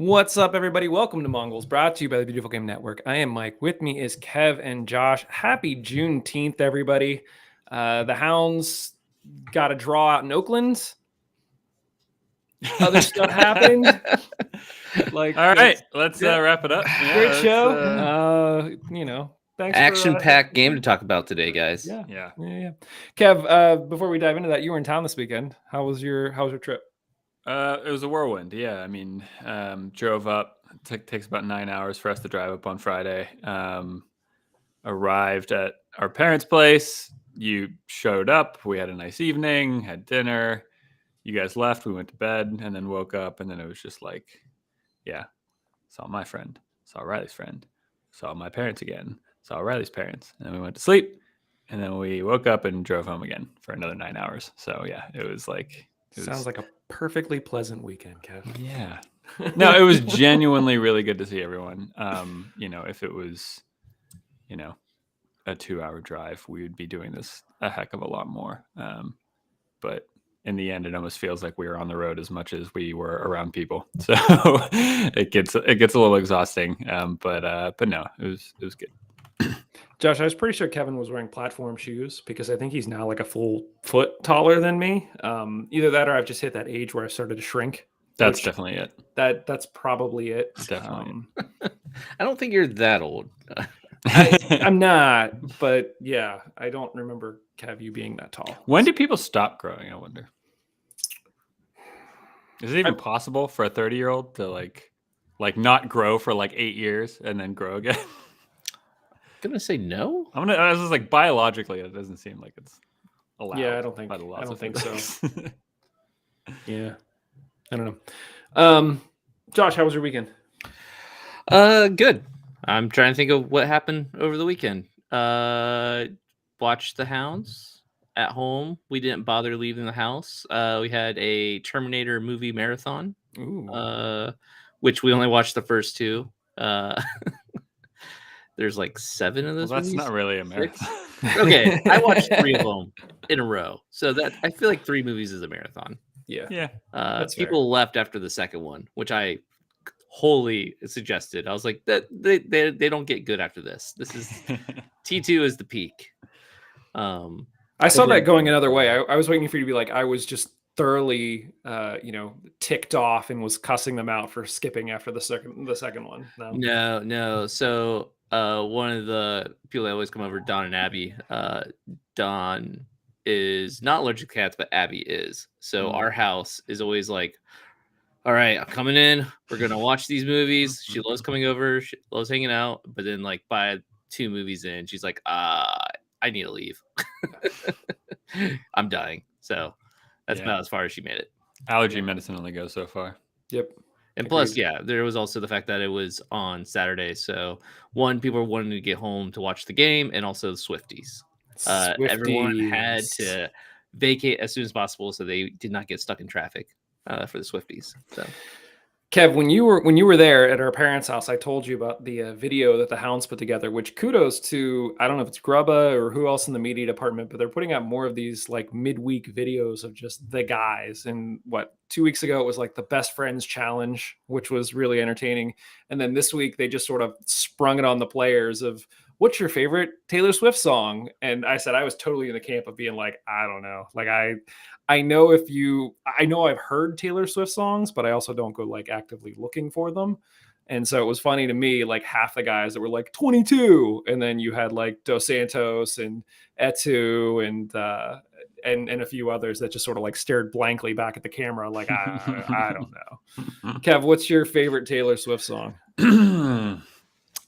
What's up, everybody? Welcome to Mongols, brought to you by the Beautiful Game Network. I am Mike. With me is Kev and Josh. Happy Juneteenth, everybody. The Hounds got a draw out in Oakland. Other stuff happened. All right, let's wrap it up. Great show. Thanks action-packed game to talk about today, guys. Yeah. Kev, before we dive into that, you were in town this weekend. How was your trip? It was a whirlwind. Yeah, I mean, drove up. Takes about 9 hours for us to drive up on Friday. Arrived at our parents' place. You showed up. We had a nice evening. Had dinner. You guys left. We went to bed, and then woke up, and then it was just like, yeah, saw my friend, saw Riley's friend, saw my parents again, saw Riley's parents, and then we went to sleep, and then we woke up and drove home again for another 9 hours. So yeah, it was like. Sounds like a perfectly pleasant weekend, Kev. Yeah. No, it was genuinely really good to see everyone. If it was, a 2-hour drive, we would be doing this a heck of a lot more. But in the end, it almost feels like we were on the road as much as we were around people. So it gets a little exhausting. But no, it was good. Josh, I was pretty sure Kevin was wearing platform shoes because I think he's now like a full foot taller than me. Either that or I've just hit that age where I started to shrink. That's definitely it. That's probably it. Definitely. I don't think you're that old. I'm not, but yeah, I don't remember Kev you being that tall. When do people stop growing, I wonder? Is it even possible for a 30-year-old to like not grow for like 8 years and then grow again? Gonna say no. I was just like biologically, it doesn't seem like it's allowed. Yeah, I don't think so. Yeah, I don't know. Josh, how was your weekend? Good. I'm trying to think of what happened over the weekend. Watched the Hounds at home. We didn't bother leaving the house. We had a Terminator movie marathon. Which we only watched the first two. There's like 7 of those. Well, that's movies? not really a marathon. Okay, I watched 3 of them in a row, so that I feel like 3 movies is a marathon. Yeah. People left after the second one, which I wholly suggested. I was like, that they don't get good after this. This is T2 is the peak. I saw that going another way. I was waiting for you to be like, I was just thoroughly ticked off and was cussing them out for skipping after the second one. No. So one of the people that always come over, Don and Abby, Don is not allergic to cats, but Abby is. So our house is always like, all right, I'm coming in. We're going to watch these movies. She loves coming over. She loves hanging out. But then like by 2 movies in, she's like, I need to leave. I'm dying. So that's about as far as she made it. Allergy medicine only goes so far. Yep. And plus, there was also the fact that it was on Saturday. So people were wanting to get home to watch the game, and also the Swifties. Everyone had to vacate as soon as possible so they did not get stuck in traffic for the Swifties. So, Kev, when you were there at our parents' house, I told you about the video that the Hounds put together, which kudos to, I don't know if it's Grubba or who else in the media department, but they're putting out more of these like midweek videos of just the guys. And 2 weeks ago, it was like the Best Friends Challenge, which was really entertaining. And then this week, they just sort of sprung it on the players of, what's your favorite Taylor Swift song? And I said, I was totally in the camp of being like, I don't know. Like I know I've heard Taylor Swift songs, but I also don't go like actively looking for them. And so it was funny to me, like half the guys that were like 22. And then you had like Dos Santos and Etu and a few others that just sort of like stared blankly back at the camera. Like, I don't know. Kev, what's your favorite Taylor Swift song?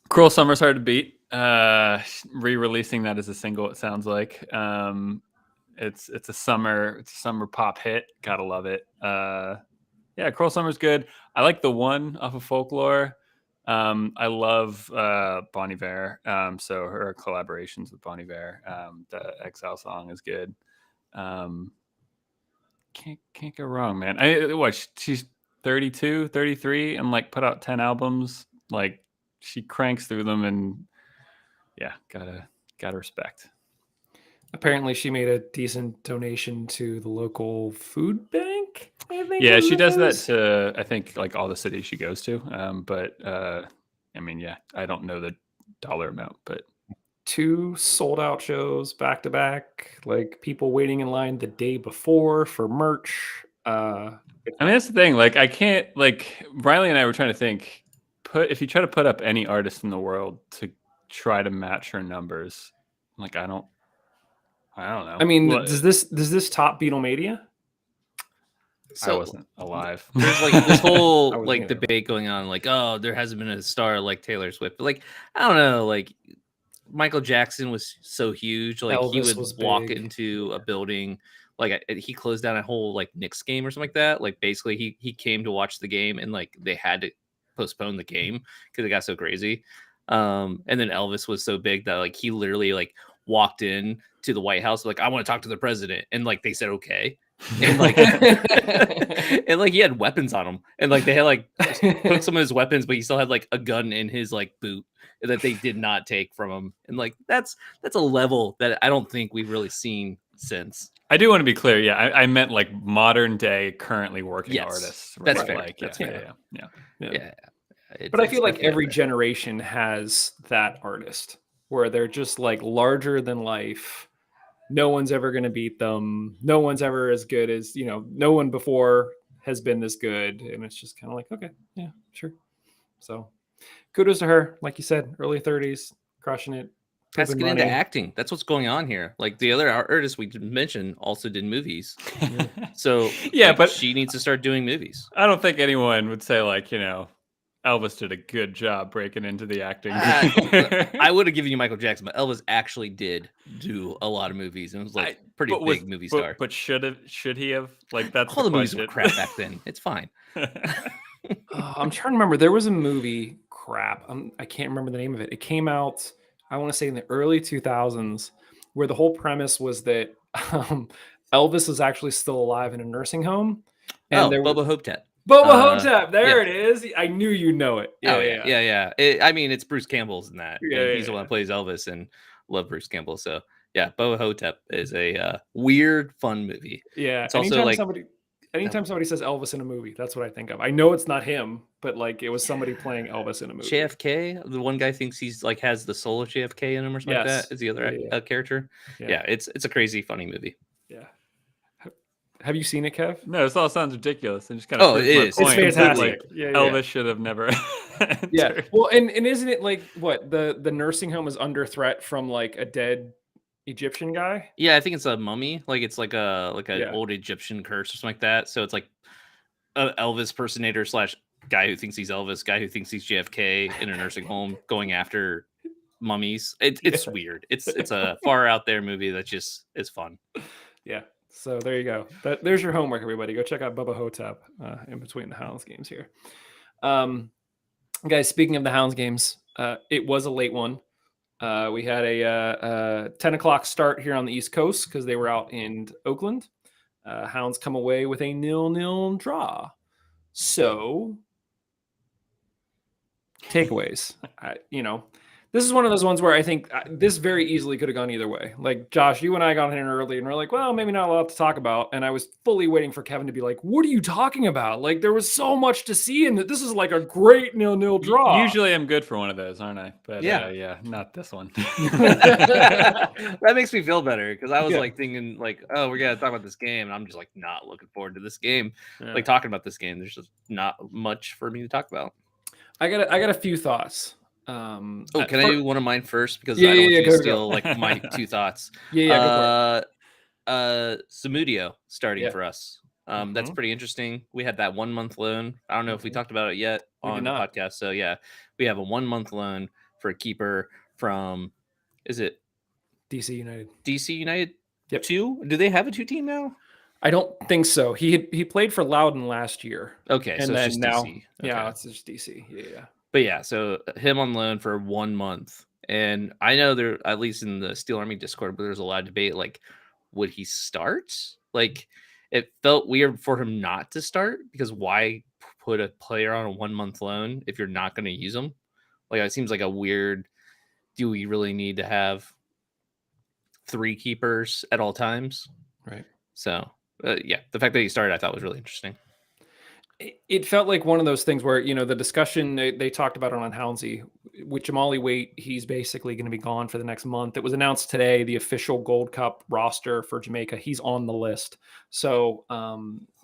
Cruel Summer's hard to beat. Re-releasing that as a single, it sounds like. It's a summer pop hit. Gotta love it. Cruel Summer's good. I like the one off of Folklore. I love Bon Iver. So her collaborations with Bon Iver. The Exile song is good. Can't go wrong, man. She's 32, 33 and like put out 10 albums. Like she cranks through them, and gotta respect. Apparently she made a decent donation to the local food bank. Yeah, she does that to, I think, like all the cities she goes to. But I mean, yeah, I don't know the dollar amount, but 2 sold out shows back to back, like people waiting in line the day before for merch. I mean, that's the thing. Like, I can't, like, Riley and I were trying to think, if you try to put up any artist in the world to try to match her numbers, like, I don't know. I mean, Well, does this top Beatlemania? I wasn't alive. There's like this whole I wasn't like either. debate going on, like, oh, there hasn't been a star like Taylor Swift. But like, I don't know, like Michael Jackson was so huge. Like he Elvis would was walk big. into a building, like he closed down a whole like Knicks game or something like that. Like basically he came to watch the game and like they had to postpone the game because it got so crazy. And then Elvis was so big that like he literally like walked in to the White House like, I want to talk to the president, and like they said okay. And like and like he had weapons on him, and like they had like took some of his weapons, but he still had like a gun in his like boot that they did not take from him. And like that's a level that I don't think we've really seen since. I do want to be clear. Yeah, I meant like modern day, currently working Yes, artists. that's right? fair. Like, That's yeah. But I feel like definitely every up there. generation has that artist where they're just like larger than life. No one's ever going to beat them. No one's ever as good as, no one before has been this good. And it's just kind of like, okay, yeah, sure. So kudos to her. Like you said, early 30s, crushing it. Let's pooping get into money. acting. That's what's going on here. Like the other artists we mentioned also did movies. So Yeah, like, but she needs to start doing movies. I don't think anyone would say like, Elvis did a good job breaking into the acting. I would have given you Michael Jackson, but Elvis actually did do a lot of movies and was like pretty big movie star. But should he have? Like, that's All the the movies question. were crap back then. It's fine. I'm trying to remember. There was a movie, I can't remember the name of it. It came out, I want to say in the early 2000s, where the whole premise was that Elvis was actually still alive in a nursing home. And there was Bubba Hotep. Boba Hotep. There it is. I knew you know it. Yeah. I mean, it's Bruce Campbell's in that. Yeah, and he's the one that plays Elvis, and love Bruce Campbell. So yeah, Boba Hotep is a weird, fun movie. Yeah. It's also like anytime somebody says Elvis in a movie, that's what I think of. I know it's not him, but like it was somebody playing Elvis in a movie. JFK. The one guy thinks he's like has the soul of JFK in him or something like that. Is the other character? Yeah, it's a crazy, funny movie. Yeah. Have you seen it, Kev? No, this all sounds ridiculous. And just kind of It's fantastic. Like, Elvis should have never. Yeah. Well, and isn't it like what the nursing home is under threat from like a dead Egyptian guy? Yeah, I think it's a mummy. Like it's like an old Egyptian curse or something like that. So it's like an Elvis personator / guy who thinks he's Elvis, guy who thinks he's JFK in a nursing home going after mummies. It's weird. It's a far out there movie that just is fun. Yeah. So there you go. There's your homework, everybody. Go check out Bubba Hotep in between the Hounds games here. Guys, speaking of the Hounds games, it was a late one. We had a 10 o'clock start here on the East Coast because they were out in Oakland. Hounds come away with a 0-0 draw. So, takeaways. This is one of those ones where I think this very easily could have gone either way. Like, Josh, you and I got in early and we're like, well, maybe not a lot to talk about. And I was fully waiting for Kevin to be like, what are you talking about? Like, there was so much to see in that. This is like a great 0-0 draw. Usually I'm good for one of those, aren't I? But yeah, not this one. That makes me feel better because I was like thinking like, oh, we're going to talk about this game. And I'm just like not looking forward to this game. Like talking about this game, there's just not much for me to talk about. I got a few thoughts. Can I do one of mine first? Because I don't want you to steal like my two thoughts. Go for it. Samudio starting for us. That's pretty interesting. We had that 1 month loan. I don't know if we talked about it yet on the podcast. So yeah, we have a 1 month loan for a keeper from, is it DC United? DC United. Yep. 2? Do they have a 2 team now? I don't think so. He played for Loudoun last year. Okay, and so then it's just now, DC. Yeah, it's just DC. Yeah. But yeah, so him on loan for 1 month. And I know there, at least in the Steel Army Discord, but there's a lot of debate, like, would he start? Like, it felt weird for him not to start, because why put a player on a 1 month loan if you're not going to use them? Like, it seems like a weird, do we really need to have 3 keepers at all times? Right. So yeah, the fact that he started, I thought was really interesting. It felt like one of those things where, the discussion, they talked about it on Hounsey, with Jamali Waite, he's basically going to be gone for the next month. It was announced today, the official Gold Cup roster for Jamaica, he's on the list. So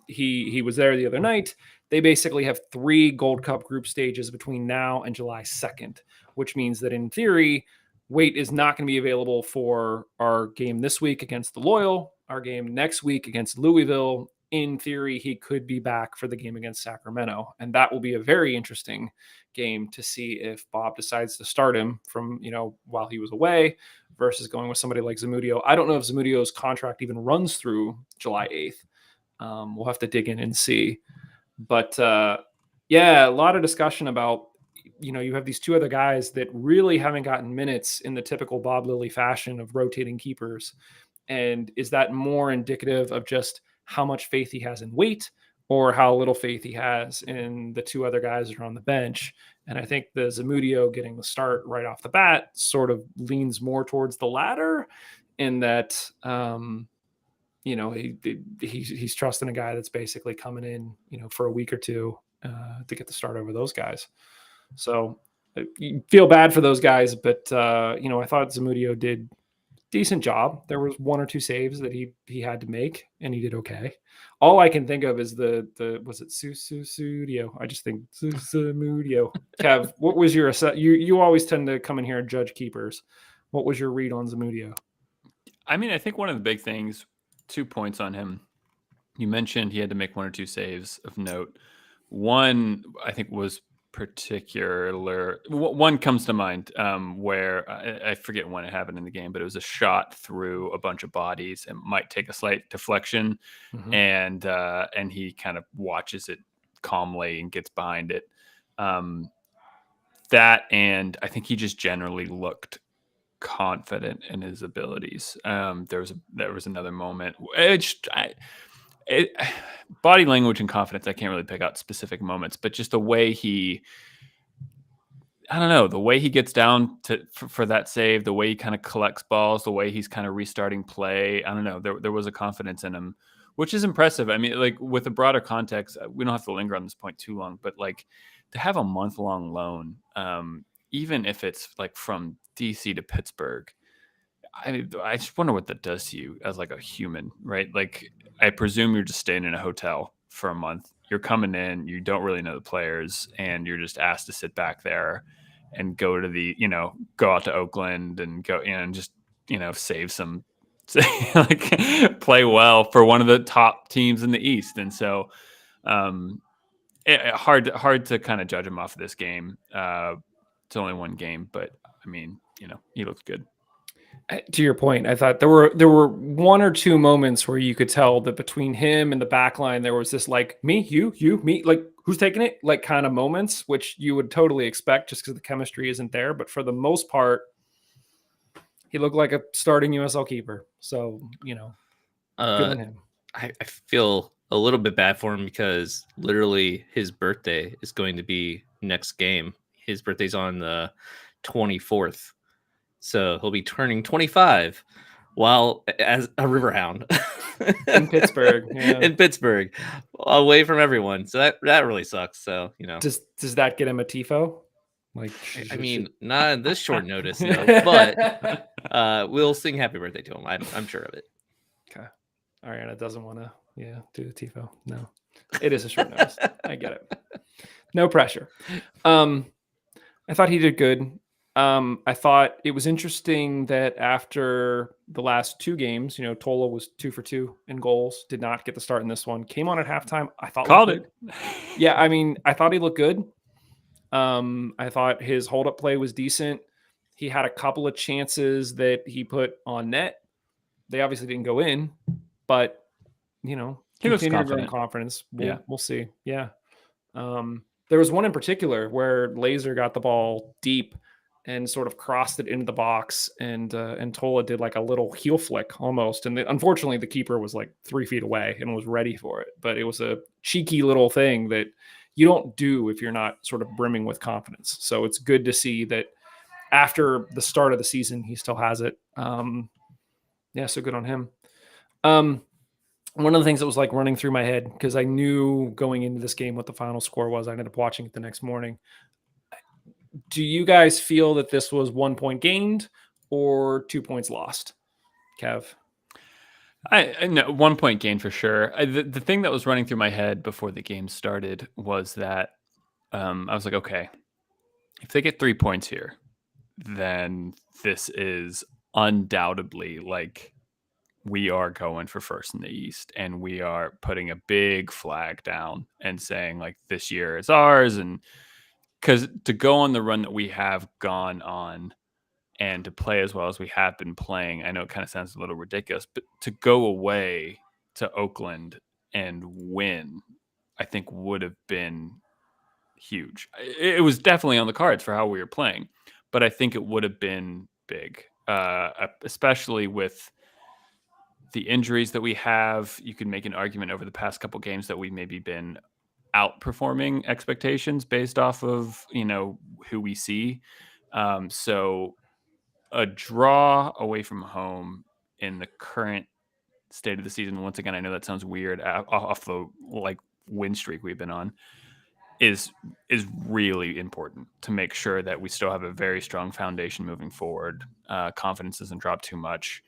he was there the other night. They basically have 3 Gold Cup group stages between now and July 2nd, which means that in theory, Waite is not going to be available for our game this week against the Loyal, our game next week against Louisville. In theory, he could be back for the game against Sacramento. And that will be a very interesting game to see if Bob decides to start him from, while he was away versus going with somebody like Zamudio. I don't know if Zamudio's contract even runs through July 8th. We'll have to dig in and see. But yeah, a lot of discussion about, you have these 2 other guys that really haven't gotten minutes in the typical Bob Lilly fashion of rotating keepers. And is that more indicative of just how much faith he has in Waite or how little faith he has in the 2 other guys that are on the bench? And I think the Zamudio getting the start right off the bat sort of leans more towards the latter, in that, he's trusting a guy that's basically coming in, for a week or 2 to get the start over those guys. So you feel bad for those guys, but I thought Zamudio did decent job. There was 1 or 2 saves that he had to make, and he did okay. All I can think of is the was it Sudio? I just think Zamudio. Kev, what was your you always tend to come in here and judge keepers. What was your read on Zamudio? I mean, I think one of the big things, 2 points on him. You mentioned he had to make 1 or 2 saves of note. One, I think, was particular. One comes to mind where I forget when it happened in the game, but it was a shot through a bunch of bodies. It might take a slight deflection, and he kind of watches it calmly and gets behind it. That, and I think he just generally looked confident in his abilities. There was another moment. Body language and confidence, I can't really pick out specific moments, but just the way the way he gets down for that save, the way he kind of collects balls, the way he's kind of restarting play. I don't know. There was a confidence in him, which is impressive. I mean, like, with a broader context, we don't have to linger on this point too long, but like, to have a month-long loan, even if it's like from DC to Pittsburgh, I just wonder what that does to you as like a human, right? Like, I presume you're just staying in a hotel for a month. You're coming in, you don't really know the players, and you're just asked to sit back there and go out to Oakland and go and just, save some, like, play well for one of the top teams in the East. And so, hard to kind of judge him off of this game. It's only 1 game, but I mean, he looks good. To your point, I thought there were 1 or 2 moments where you could tell that between him and the back line, there was this like, me, you, me, like, who's taking it, like, kind of moments, which you would totally expect just because the chemistry isn't there. But for the most part, he looked like a starting USL keeper. So, good on him. I feel a little bit bad for him because literally his birthday is going to be next game. His birthday's on the 24th. So he'll be turning 25 while as a Riverhound in Pittsburgh. Yeah. In Pittsburgh, away from everyone. So that really sucks. So, does that get him a tifo? Like, I mean, not in this short notice, but we'll sing happy birthday to him. I'm sure of it. Okay. Ariana doesn't want to, do the tifo. No, it is a short notice. I get it. No pressure. I thought he did good. I thought it was interesting that after the last 2 games, Tola was 2 for 2 in goals, did not get the start in this one, came on at halftime. I thought called it. Yeah, I mean, I thought he looked good. I thought his hold-up play was decent. He had a couple of chances that he put on net. They obviously didn't go in, but he looks confident. Confidence. We'll see. Yeah. There was one in particular where Laser got the ball deep and sort of crossed it into the box, and Tola did like a little heel flick almost. And unfortunately, the keeper was like 3 feet away and was ready for it. But it was a cheeky little thing that you don't do if you're not sort of brimming with confidence. So it's good to see that after the start of the season, he still has it. So good on him. one of the things that was like running through my head, because I knew going into this game what the final score was. I ended up watching it the next morning. Do you guys feel that this was 1 point gained or 2 points lost? Kev? I know 1 point gain for sure. The thing that was running through my head before the game started was that I was like, okay, if they get 3 points here, then this is undoubtedly like we are going for first in the East, and we are putting a big flag down and saying like this year is ours. And because to go on the run that we have gone on and to play as well as we have been playing, I know it kind of sounds a little ridiculous, but to go away to Oakland and win, I think would have been huge. It was definitely on the cards for how we were playing, but I think it would have been big, especially with the injuries that we have. You can make an argument over the past couple games that we've maybe been outperforming expectations based off of, who we see. So a draw away from home in the current state of the season, once again, I know that sounds weird off the like win streak we've been on, is really important to make sure that we still have a very strong foundation moving forward. Confidence doesn't drop too much.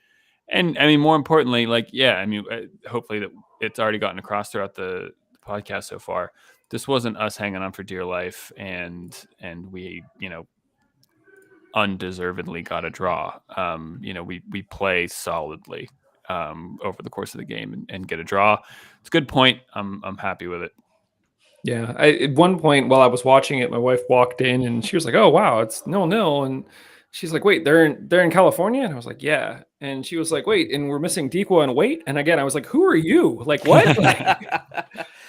And I mean, more importantly, hopefully that it's already gotten across throughout the podcast so far. This wasn't us hanging on for dear life and we, undeservedly got a draw. We play solidly over the course of the game and get a draw. It's a good point. I'm happy with it. Yeah. At one point while I was watching it, my wife walked in and she was like, "Oh wow, it's 0-0." And she's like, "Wait, they're in California?" And I was like, "Yeah." And she was like, "Wait, and we're missing Dequa and Wait?" And again, I was like, "Who are you? Like what?"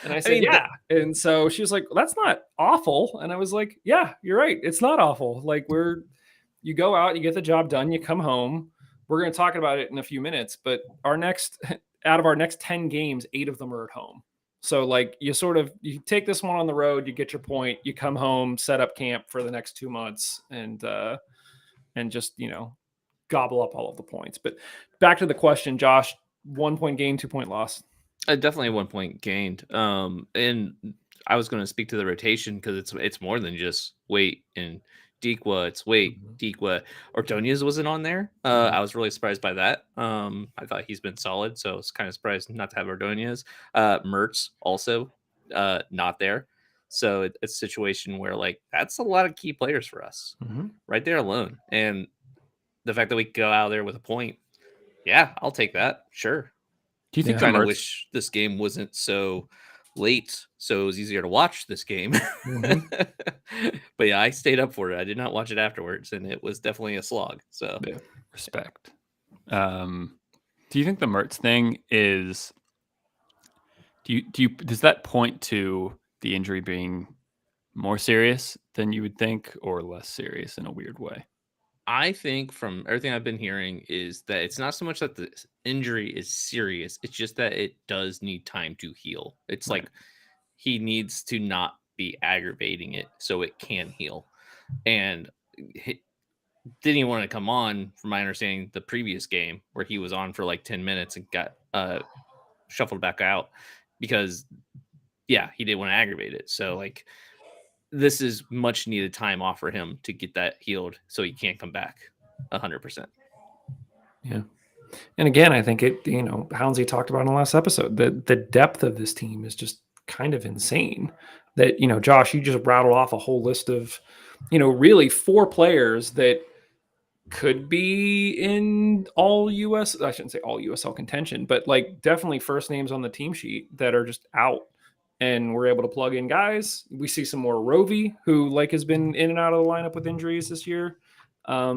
And I said, "Yeah." And so she was like, well, "That's not awful." And I was like, "Yeah, you're right. It's not awful. Like you go out, you get the job done, you come home. We're going to talk about it in a few minutes, but out of our next 10 games, 8 of them are at home. So like you take this one on the road, you get your point, you come home, set up camp for the next 2 months and just, gobble up all of the points." But back to the question, Josh, 1 point gain, 2 point loss. Definitely 1 point gained. And I was going to speak to the rotation because it's more than just Wait and Dequa. It's Wait, Dequa. Ordonez wasn't on there. I was really surprised by that. I thought he's been solid, so I was kind of surprised not to have Ordonez. Mertz also not there. So it's a situation where like that's a lot of key players for us right there alone. And the fact that we go out there with a point, yeah, I'll take that. Sure. Do you think kind of wish this game wasn't so late, so it was easier to watch this game? But yeah, I stayed up for it. I did not watch it afterwards, and it was definitely a slog. So yeah, respect. Do you think the Mertz thing is? Does that point to the injury being more serious than you would think, or less serious in a weird way? I think from everything I've been hearing is that it's not so much that the injury is serious, it's just that it does need time to heal. It's Right. like he needs to not be aggravating it so it can heal. And he didn't even want to come on, from my understanding, the previous game where he was on for like 10 minutes and got shuffled back out because, yeah, he didn't want to aggravate it. So, like, this is much needed time off for him to get that healed so he can't come back 100%. Yeah. And again, I think Houndsy talked about in the last episode, the depth of this team is just kind of insane. That, Josh, you just rattled off a whole list of, really 4 players that could be in all US. I shouldn't say all USL contention, but like definitely first names on the team sheet that are just out. And we're able to plug in guys. We see some more Rovey, who like has been in and out of the lineup with injuries this year. I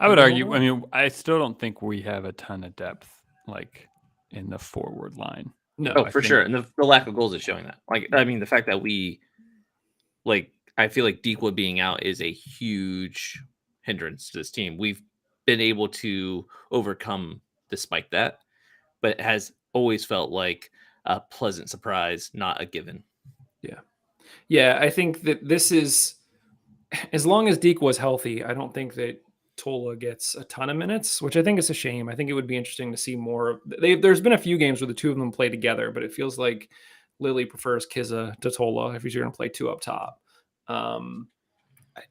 would argue. I mean, I still don't think we have a ton of depth, like in the forward line. No, for sure. And the lack of goals is showing that. Like, I mean, the fact that I feel like Dequa being out is a huge hindrance to this team. We've been able to overcome despite that, but it has always felt like a pleasant surprise, not a given. Yeah. Yeah, I think that this is, as long as Deke was healthy, I don't think that Tola gets a ton of minutes, which I think is a shame. I think it would be interesting to see more. There's been a few games where the two of them play together, but it feels like Lily prefers Kiza to Tola if he's going to play two up top.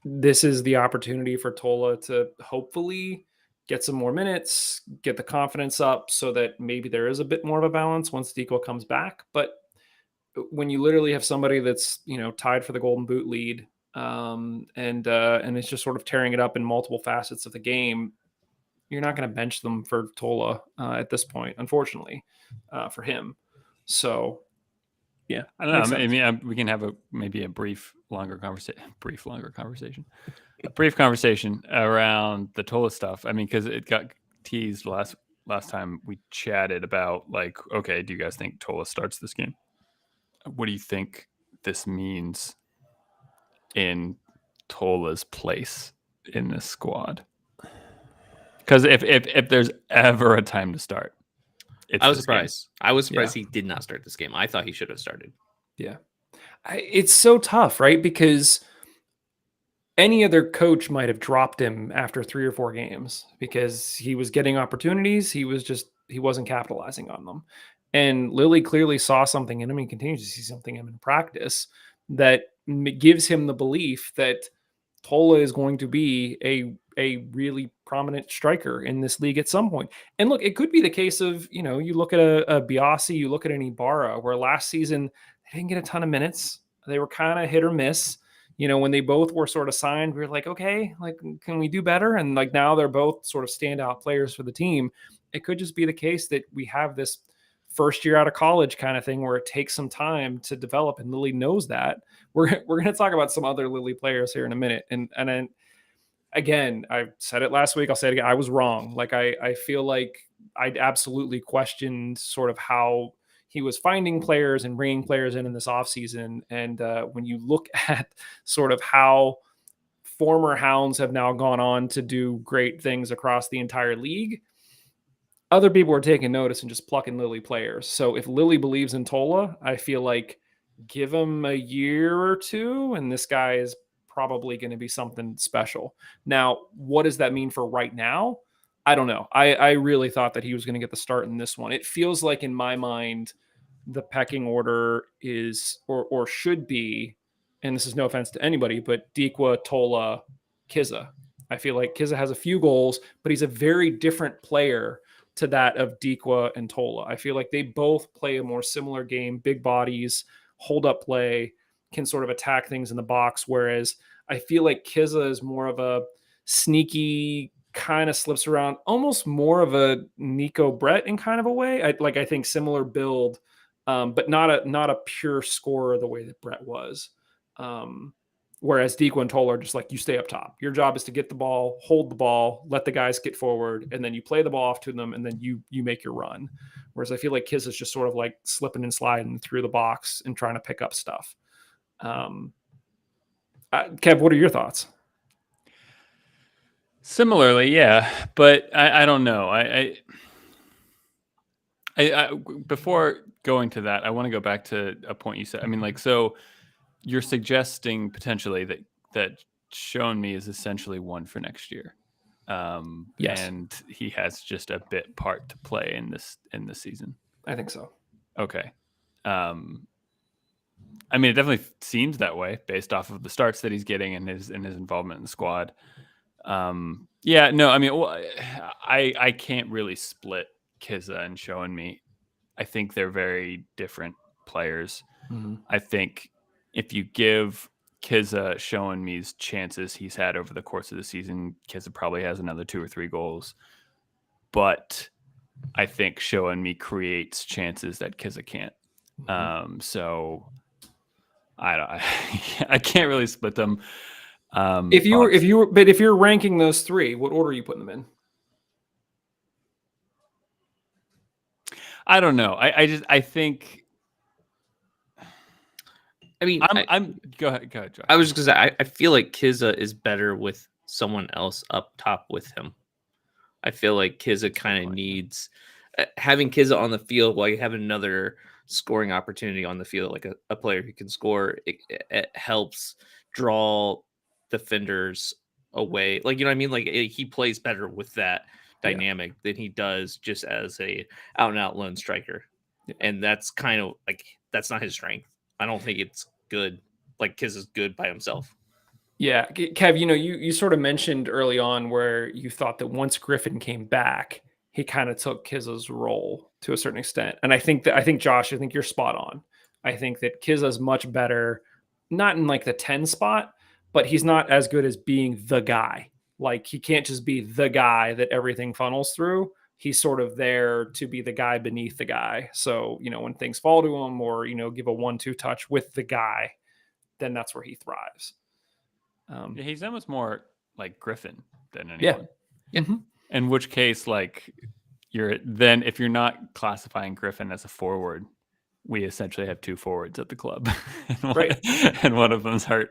This is the opportunity for Tola to hopefully get some more minutes, get the confidence up so that maybe there is a bit more of a balance once Deco comes back. But when you literally have somebody that's, tied for the Golden Boot lead, and it's just sort of tearing it up in multiple facets of the game, you're not going to bench them for Tola at this point, unfortunately, for him. So, yeah, I don't know. I mean, we can have a brief conversation around the Tola stuff. I mean, because it got teased last time we chatted about, like, okay, do you guys think Tola starts this game? What do you think this means in Tola's place in this squad? Because if there's ever a time to start, I was surprised. I was surprised he did not start this game. I thought he should have started. Yeah. It's so tough, right? Because any other coach might have dropped him after 3 or 4 games because he was getting opportunities. He wasn't capitalizing on them. And Lily clearly saw something in him. He continues to see something in him in practice that gives him the belief that Tola is going to be a really prominent striker in this league at some point. And look, it could be the case of, you look at a Biasi, you look at an Ibarra, where last season they didn't get a ton of minutes. They were kind of hit or miss. When they both were sort of signed, we were like, okay, like, can we do better? And like now they're both sort of standout players for the team. It could just be the case that we have this first year out of college kind of thing where it takes some time to develop, and Lily knows that. We're going to talk about some other Lily players here in a minute. And then again, I said it last week, I'll say it again, I was wrong. Like I feel like I'd absolutely questioned sort of how he was finding players and bringing players in this offseason. And when you look at sort of how former Hounds have now gone on to do great things across the entire league, other people are taking notice and just plucking Lily players. So if Lily believes in Tola, I feel like give him a year or two, and this guy is probably going to be something special. Now, what does that mean for right now? I don't know. I really thought that he was going to get the start in this one. It feels like in my mind, the pecking order is or should be, and this is no offense to anybody, but Dikwa, Tola, Kiza. I feel like Kiza has a few goals, but he's a very different player to that of Dikwa and Tola. I feel like they both play a more similar game, big bodies, hold up play, can sort of attack things in the box. Whereas I feel like Kiza is more of a sneaky, kind of slips around, almost more of a Nico Brett in kind of a way. I think similar build, but not a pure scorer the way that Brett was. Whereas Dikwa and Tola are just like, you stay up top. Your job is to get the ball, hold the ball, let the guys get forward, and then you play the ball off to them, and then you make your run. Whereas I feel like Kiz is just sort of like slipping and sliding through the box and trying to pick up stuff. Kev, what are your thoughts? Similarly, yeah, but I don't know. I before going to that, I want to go back to a point you said. I mean, like, so you're suggesting potentially that Shown Me is essentially one for next year. Yes. And he has just a bit part to play in this season. I think so. Okay. I mean, it definitely seems that way based off of the starts that he's getting and his involvement in the squad. Yeah, no, I mean, I can't really split Kiza and Shown Me. I think they're very different players. Mm-hmm. I think if you give Kiza Shown Me's chances he's had over the course of the season, Kiza probably has another 2 or 3 goals. But I think Shown Me creates chances that Kiza can't. Mm-hmm. So I can't really split them. If you're ranking those 3, what order are you putting them in? I don't know. I think. I mean, go ahead, Josh. I was just gonna say, I feel like Kiza is better with someone else up top with him. I feel like Kiza kind of needs having Kiza on the field while you have another scoring opportunity on the field, like a player who can score. It helps draw defenders away. Like, you know what I mean? Like he plays better with that Yeah. dynamic than he does just as a out and out lone striker. Yeah. And that's kind of like that's not his strength. I don't think it's good. Like Kiz is good by himself. Yeah, Kev, you sort of mentioned early on where you thought that once Griffin came back, he kind of took Kizza's role to a certain extent. And I think Josh, I think you're spot on. I think that Kizza's much better, not in like the 10 spot, but he's not as good as being the guy. Like he can't just be the guy that everything funnels through. He's sort of there to be the guy beneath the guy. So, when things fall to him or, give a 1-2 touch with the guy, then that's where he thrives. Yeah, he's almost more like Griffin than Yeah. anyone. Yeah. Mm-hmm. In which case, like if you're not classifying Griffin as a forward, we essentially have two forwards at the club, Right. and one of them's hurt.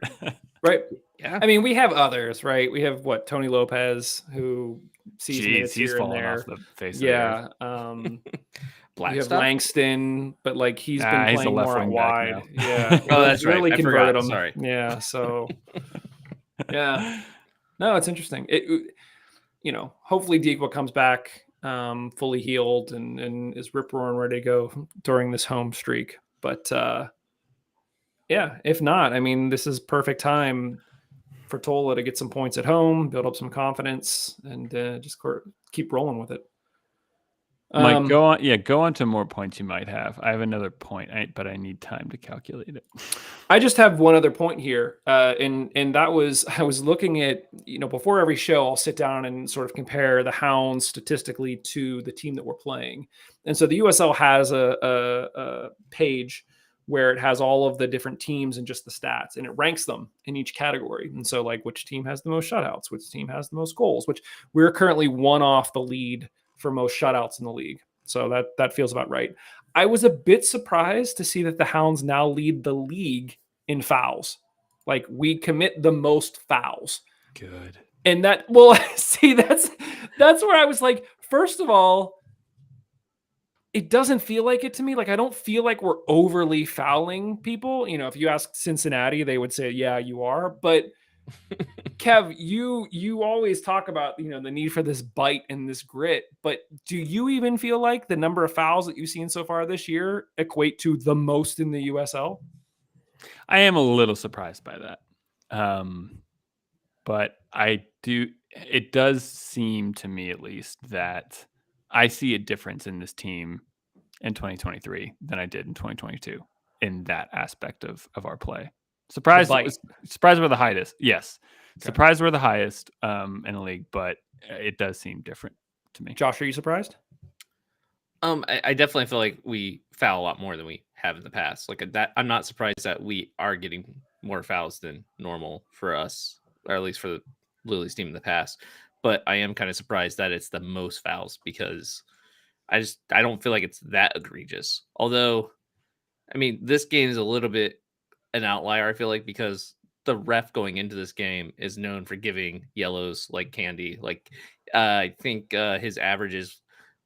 Right. Yeah. I mean, we have others, right? We have Tony Lopez, who sees minutes he's here and falling there. off the face Yeah. of the earth. We have Langston, but like he's been he's a playing left more out wing back wide. now. Yeah. Oh, that's right. Really I converted forgot. him. Sorry. Yeah. So yeah. No, it's interesting. Hopefully Diekwa comes back fully healed and is rip roaring ready to go during this home streak. But yeah, if not, I mean, this is perfect time for Tola to get some points at home, build up some confidence, and just keep rolling with it. Mike, go on. Yeah, go on to more points you might have. I have another point, but I need time to calculate it. I just have one other point here, and that was I was looking at before every show I'll sit down and sort of compare the Hounds statistically to the team that we're playing, and so the USL has a page where it has all of the different teams and just the stats, and it ranks them in each category. And so like which team has the most shutouts, which team has the most goals, which we're currently one off the lead for most shutouts in the league. So that feels about right. I was a bit surprised to see that the Hounds now lead the league in fouls. Like we commit the most fouls. Good. And that's where I was like, first of all, it doesn't feel like it to me. Like, I don't feel like we're overly fouling people. If you ask Cincinnati, they would say, yeah, you are. But Kev, you always talk about, the need for this bite and this grit. But do you even feel like the number of fouls that you've seen so far this year equate to the most in the USL? I am a little surprised by that. But it does seem to me at least that I see a difference in this team in 2023 than I did in 2022 in that aspect of our play. Surprised we're the highest. Yes. Okay. Surprised we're the highest in the league, but it does seem different to me. Josh, are you surprised? I definitely feel like we foul a lot more than we have in the past. Like that, I'm not surprised that we are getting more fouls than normal for us, or at least for Lily's team in the past. But I am kind of surprised that it's the most fouls because I don't feel like it's that egregious. Although, I mean, this game is a little bit an outlier, I feel like, because the ref going into this game is known for giving yellows like candy. Like, I think his average is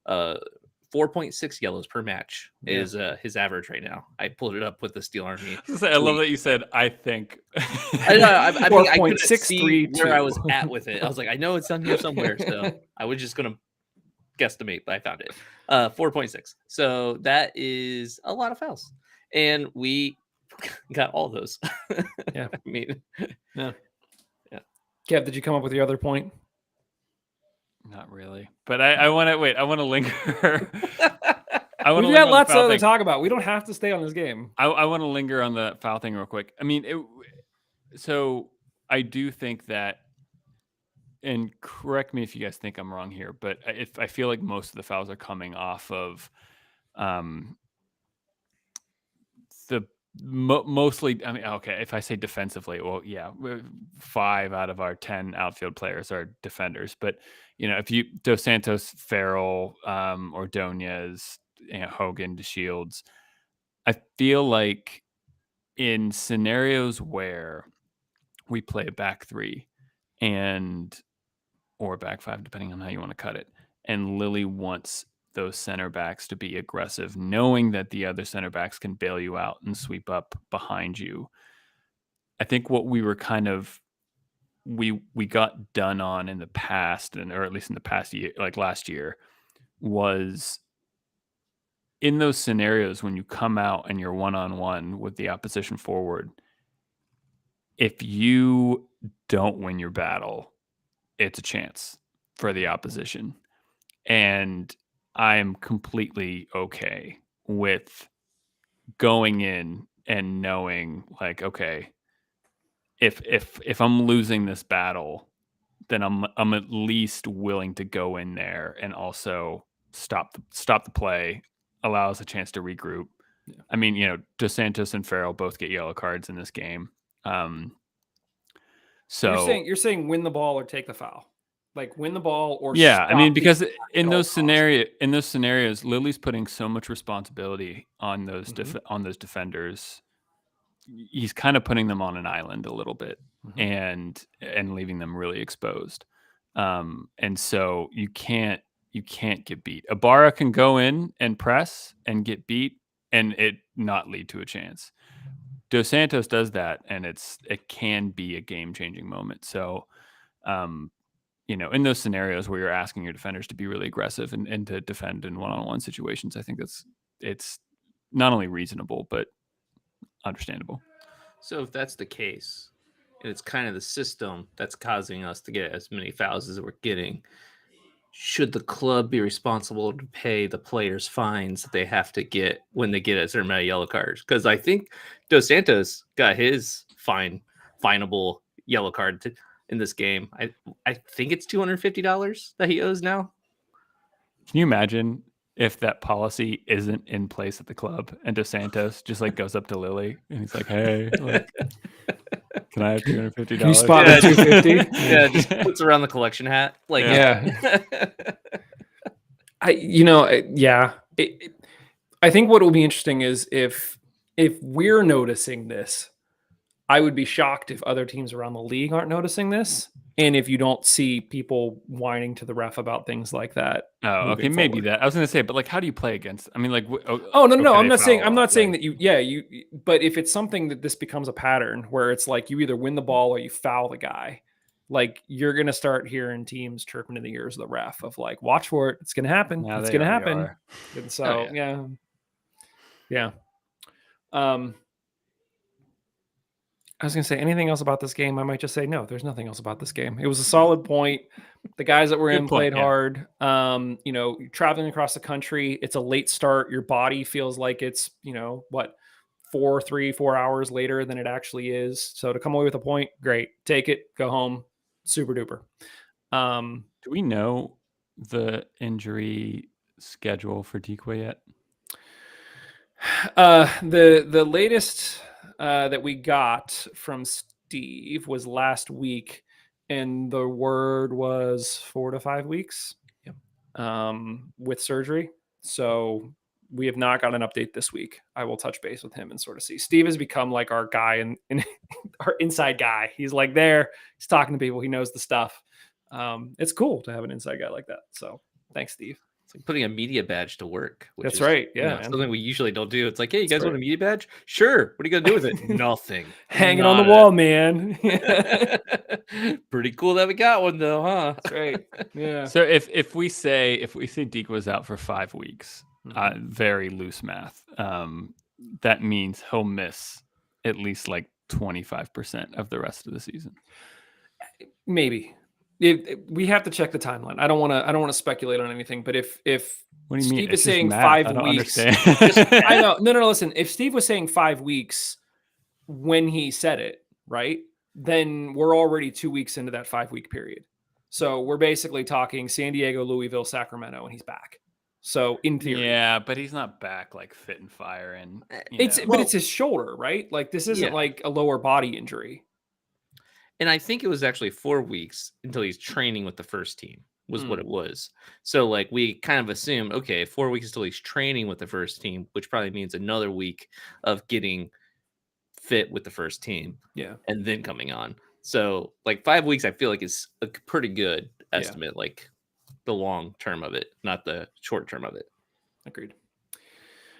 4.6 yellows per match is his average right now. I pulled it up with the Steel Army. I love that you said, I think. I know. I mean, I couldn't see 4.632. where I was at with it. I was like, I know it's on here somewhere. So I was just going to guesstimate, but I found it. 4.6. So that is a lot of fouls. And we got all those. Yeah. I mean, yeah. Kev, did you come up with your other point? Not really, but I want to wait. I want to linger. We've got lots to talk about. We don't have to stay on this game. I want to linger on the foul thing real quick. I mean, so I do think that, and correct me if you guys think I'm wrong here, but if I feel like most of the fouls are coming off of mostly, I mean, okay, if I say defensively, well, yeah, 5 out of our 10 outfield players are defenders. But, if you Dos Santos, Farrell, Ordonez, Hogan, DeShields, I feel like in scenarios where we play a back 3 or a back 5, depending on how you want to cut it, and Lily wants those center backs to be aggressive, knowing that the other center backs can bail you out and sweep up behind you. I think what we were kind of we got done on in the past, or at least in the past year, like last year, was in those scenarios when you come out and you're one-on-one with the opposition forward, if you don't win your battle, it's a chance for the opposition. And I am completely okay with going in and knowing, like, okay, if I'm losing this battle, then I'm at least willing to go in there and also stop the play, allow us a chance to regroup. Yeah. I mean, Dos Santos and Farrell both get yellow cards in this game. So you're saying win the ball or take the foul, like win the ball or yeah, I mean, stop the because attack in at all those costs. scenarios, Lily's putting so much responsibility on those Mhm. on those defenders. He's kind of putting them on an island a little bit, Mhm. and leaving them really exposed. And so you can't get beat. Ibarra can go in and press and get beat and it not lead to a chance. Dos Santos does that, and it can be a game-changing moment. So, in those scenarios where you're asking your defenders to be really aggressive and to defend in one-on-one situations, I think it's not only reasonable but understandable. So if that's the case, and it's kind of the system that's causing us to get as many fouls as we're getting, should the club be responsible to pay the players fines that they have to get when they get a certain amount of yellow cards? Because I think Dos Santos got his finable yellow card in this game. I think it's $250 that he owes now. Can you imagine if that policy isn't in place at the club and Dos Santos just like goes up to Lily and he's like, "Hey, like, can I have $250? Can you spot me 250? Yeah, just puts around the collection hat. Like, Yeah. I think what will be interesting is if we're noticing this, I would be shocked if other teams around the league aren't noticing this, and if you don't see people whining to the ref about things like that. Oh, okay, moving maybe forward. that. I was going to say, but like, how do you play against? I mean, like, Oh no, okay, I'm they not saying foul a I'm lot, not saying like- that you. But if it's something that this becomes a pattern where it's like you either win the ball or you foul the guy, like you're gonna start hearing teams chirping in the ears of the ref of like, watch for it, it's gonna happen, Now it's they gonna already happen. are. And so yeah. I was gonna say anything else about this game. I might just say no. There's nothing else about this game. It was a solid point. The guys that were Good in point, played yeah. hard. You're traveling across the country. It's a late start. Your body feels like it's 4 hours later than it actually is. So to come away with a point, great. Take it. Go home. Super duper. Do we know the injury schedule for Decoy yet? The latest that we got from Steve was last week, and the word was 4 to 5 weeks. With surgery. So we have not got an update this week. I will touch base with him and sort of see. Steve has become like our guy and our inside guy. He's like there. He's talking to people. He knows the stuff. It's cool to have an inside guy like that. So thanks, Steve. it's like putting a media badge to work. Which That's is, right. Yeah, man. something we usually don't do. It's like, hey, you That's guys want right. a media badge? Sure. What are you gonna do with it? Nothing. Hanging on the Nada. wall, man. Pretty cool that we got one though, huh? That's right. Yeah. So if we say Decoy was out for 5 weeks, Mhm. very loose math, that means he'll miss at least like 25% of the rest of the season. Maybe. We have to check the timeline. I don't want to speculate on anything, but if What do you mean? Steve It's is just saying math. 5 I don't weeks, understand. I know. No. Listen, if Steve was saying 5 weeks when he said it, right, then we're already 2 weeks into that 5-week period. So we're basically talking San Diego, Louisville, Sacramento, and he's back. So in theory, Yeah, but he's not back like fit and fire, and but it's his shoulder, right? Like this isn't Yeah. like a lower body injury. And I think it was actually 4 weeks until he's training with the first team was what it Mm. was. So like we kind of assumed, okay, 4 weeks until he's training with the first team, which probably means another week of getting fit with the first team Yeah. and then coming on. So like 5 weeks, I feel like is a pretty good estimate, like the long term of it, not the short term of it. Agreed.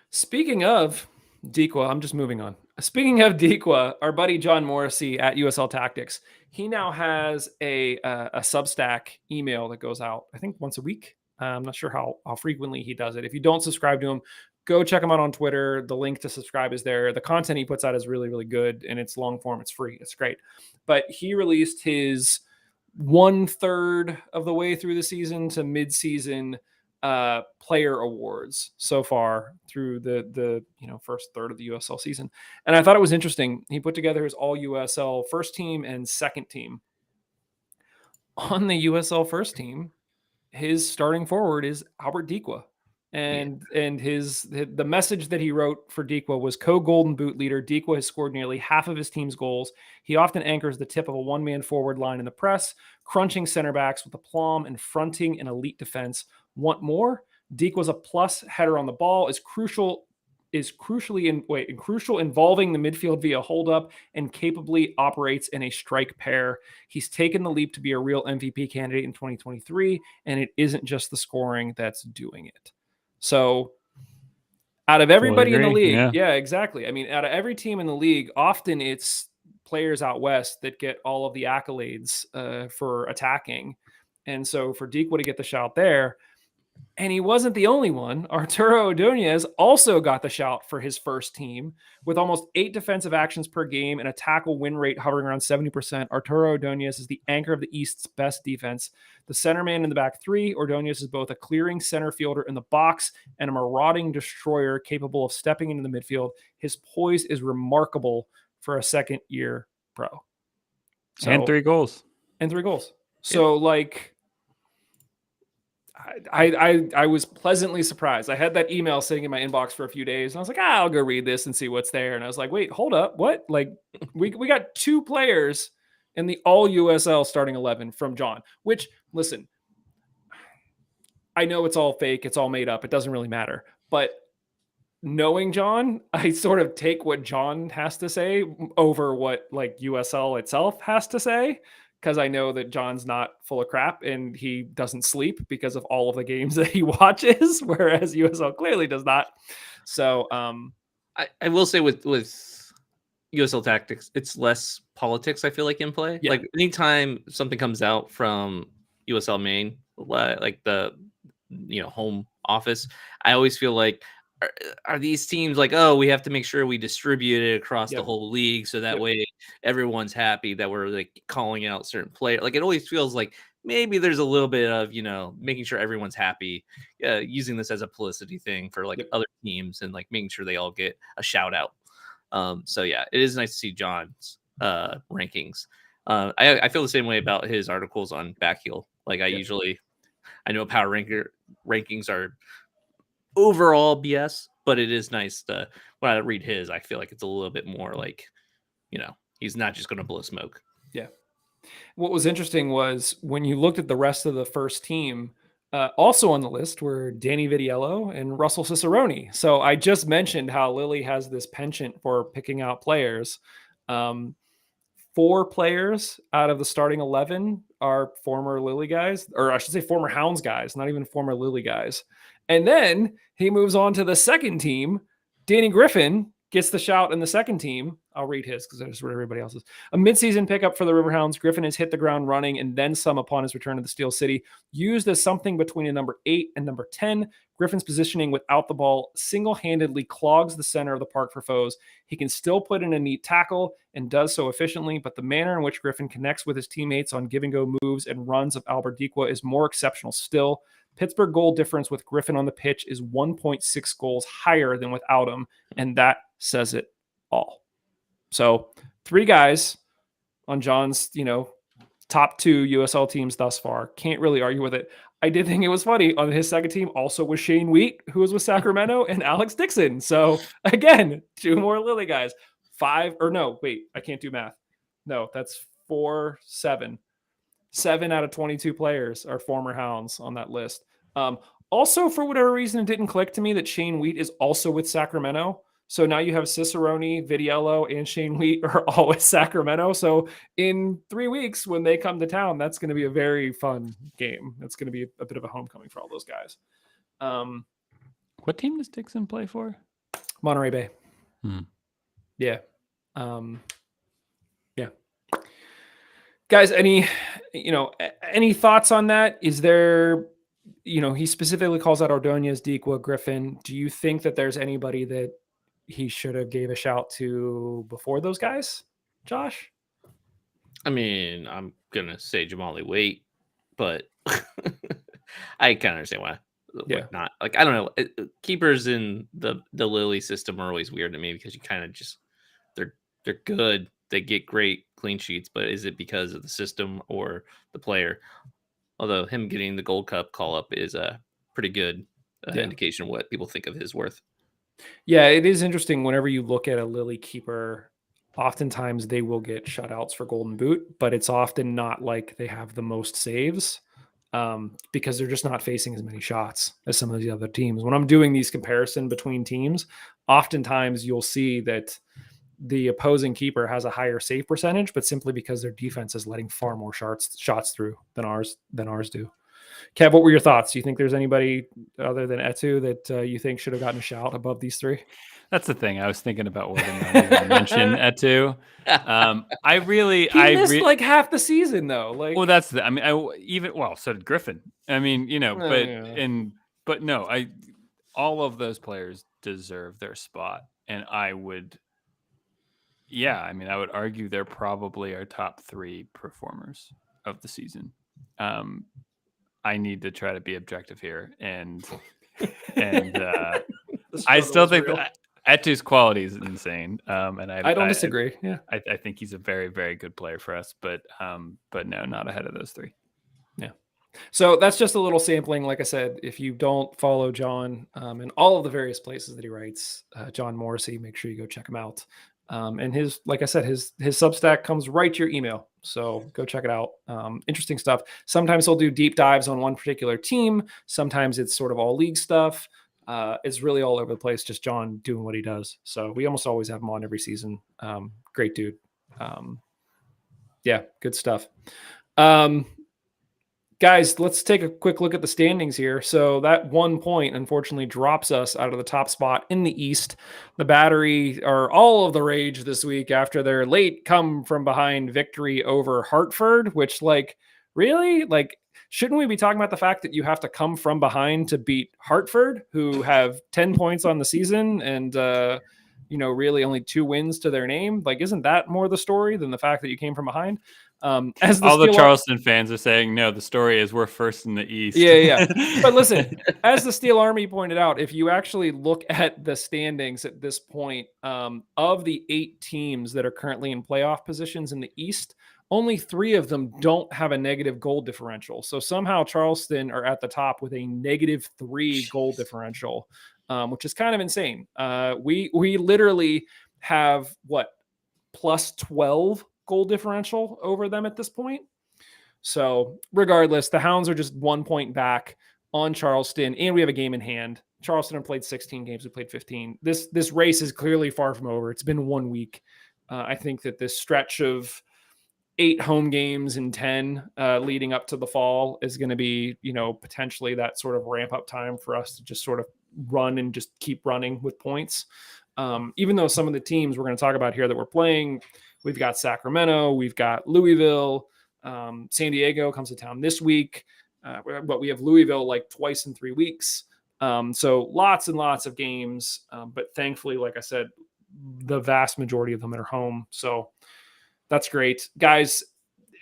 Speaking of Dequa, I'm just moving on. Speaking of Dequa, our buddy John Morrissey at USL Tactics, he now has a Substack email that goes out, I think, once a week. I'm not sure how frequently he does it. If you don't subscribe to him, go check him out on Twitter. The link to subscribe is there. The content he puts out is really, really good, and it's long form. It's free. It's great. But he released his 1/3 of the way through the season to mid-season player awards so far through the first third of the USL season. And I thought it was interesting. He put together his all USL first team and second team. On the USL first team, his starting forward is Albert Dequa. And the message that he wrote for Dequa was co-Golden Boot leader. Dequa has scored nearly half of his team's goals. He often anchors the tip of a one-man forward line in the press, crunching center backs with aplomb and fronting an elite defense. Want more? Dequa's a plus header on the ball, is crucial involving the midfield via hold up, and capably operates in a strike pair. He's taken the leap to be a real MVP candidate in 2023, and it isn't just the scoring that's doing it. So out of everybody in the league, yeah, exactly. I mean, out of every team in the league, often it's players out west that get all of the accolades for attacking. And so for Dequa to get the shout there, and he wasn't the only one. Arturo Ordonez also got the shout for his first team with almost 8 defensive actions per game and a tackle win rate hovering around 70%. Arturo Ordonez is the anchor of the East's best defense. The centerman in the back three, Ordonez is both a clearing center fielder in the box and a marauding destroyer capable of stepping into the midfield. His poise is remarkable for a second-year pro. And 3 goals. So, like... I was pleasantly surprised. I had that email sitting in my inbox for a few days, and I was like, I'll go read this and see what's there. And I was like, wait, hold up. What? Like, we got 2 players in the all USL starting 11 from John, which, listen, I know it's all fake. It's all made up. It doesn't really matter. But knowing John, I sort of take what John has to say over what like USL itself has to say, because I know that John's not full of crap and he doesn't sleep because of all of the games that he watches, whereas USL clearly does not. So I will say with USL Tactics, it's less politics, I feel like, in play. Yeah. Like anytime something comes out from USL Maine, like the home office, I always feel like, are these teams like, oh, we have to make sure we distribute it across the whole league so that way everyone's happy that we're like calling out certain players. Like it always feels like maybe there's a little bit of making sure everyone's happy, using this as a publicity thing for like other teams and like making sure they all get a shout out. So yeah, it is nice to see John's rankings. I feel the same way about his articles on Backheel. Like I know power rankings are overall BS, but it is nice to, when I read his, I feel like it's a little bit more like, he's not just going to blow smoke. Yeah. What was interesting was when you looked at the rest of the first team, also on the list were Danny Vitiello and Russell Cicerone. So I just mentioned how Lily has this penchant for picking out players. 4 players out of the starting 11 are former Lily guys, or I should say former Hounds guys, not even former Lily guys. And then he moves on to the second team. Danny Griffin gets the shout in the second team. I'll read his because I just read everybody else's. A midseason pickup for the Riverhounds. Griffin has hit the ground running and then some upon his return to the Steel City. Used as something between a number 8 and number 10, Griffin's positioning without the ball single-handedly clogs the center of the park for foes. He can still put in a neat tackle and does so efficiently, but the manner in which Griffin connects with his teammates on give-and-go moves and runs of Albert Dequa is more exceptional still. Pittsburgh goal difference with Griffin on the pitch is 1.6 goals higher than without him, and that says it all. So 3 guys on John's, top 2 USL teams thus far. Can't really argue with it. I did think it was funny. On his second team also was Shane Wheat, who was with Sacramento, and Alex Dixon. So again, 2 more Lily guys. 5 or no, wait, I can't do math. No, that's 4, 7. 7 out of 22 players are former Hounds on that list. Also, for whatever reason, it didn't click to me that Shane Wheat is also with Sacramento. So now you have Cicerone, Vitiello, and Shane Wheat are all with Sacramento. So in 3 weeks, when they come to town, that's going to be a very fun game. That's going to be a bit of a homecoming for all those guys. What team does Dixon play for? Monterey Bay. Hmm. Yeah. Yeah. Guys, any thoughts on that? Is there, he specifically calls out Ordonez, Dequa, Griffin. Do you think that there's anybody that he should have gave a shout to before those guys, Josh? I mean, I'm gonna say Jamali Wait, but I kind of understand why. Yeah. Not like I don't know. Keepers in the Lily system are always weird to me because you kind of just they're good. They get great clean sheets, but is it because of the system or the player? Although him getting the Gold Cup call up is a pretty good indication of what people think of his worth. Yeah, it is interesting whenever you look at a Lily keeper. Oftentimes they will get shutouts for Golden Boot, but it's often not like they have the most saves because they're just not facing as many shots as some of the other teams. When I'm doing these comparison between teams, oftentimes you'll see that the opposing keeper has a higher save percentage, but simply because their defense is letting far more shots through than ours do. Kev, what were your thoughts? Do you think there's anybody other than Etu that you think should have gotten a shout above these three? That's the thing. I was thinking about whether or not to mention Etu. He missed like half the season though. Like, well, that's the. I mean, so did Griffin. I mean, but no, all of those players deserve their spot, and I would. Yeah, I mean, I would argue they're probably our top 3 performers of the season. I need to try to be objective here, and I still think Etu's quality is insane. And I don't disagree. Yeah, I think he's a very, very good player for us, but no, not ahead of those 3. Yeah. So that's just a little sampling. Like I said, if you don't follow John in all of the various places that he writes, John Morrissey, make sure you go check him out. And like I said, his Substack comes right to your email. So go check it out. Interesting stuff. Sometimes he'll do deep dives on one particular team. Sometimes it's sort of all league stuff. It's really all over the place. Just John doing what he does. So we almost always have him on every season. Great dude. Yeah, good stuff. Guys, let's take a quick look at the standings here. So that 1 point, unfortunately, drops us out of the top spot in the East. The Battery are all of the rage this week after their late come from behind victory over Hartford, which, like, really? Like, shouldn't we be talking about the fact that you have to come from behind to beat Hartford, who have 10 points on the season and, really only 2 wins to their name? Like, isn't that more the story than the fact that you came from behind? As all the Charleston fans are saying, no, the story is we're first in the East. Yeah. But listen, as the Steel Army pointed out, if you actually look at the standings at this point, of the 8 teams that are currently in playoff positions in the East, only 3 of them don't have a negative goal differential. So somehow Charleston are at the top with a -3 goal differential, which is kind of insane. We literally have plus 12 goal differential over them at this point. So regardless, the Hounds are just 1 point back on Charleston, and we have a game in hand. Charleston have played 16 games. We played 15. This race is clearly far from over. It's been 1 week. I think that this stretch of 8 home games and 10 leading up to the fall is going to be, potentially that sort of ramp up time for us to just sort of run and just keep running with points. Even though some of the teams we're going to talk about here that we're playing, we've got Sacramento, we've got Louisville, San Diego comes to town this week, but we have Louisville like twice in 3 weeks. So lots and lots of games, but thankfully, like I said, the vast majority of them are home. So that's great. Guys,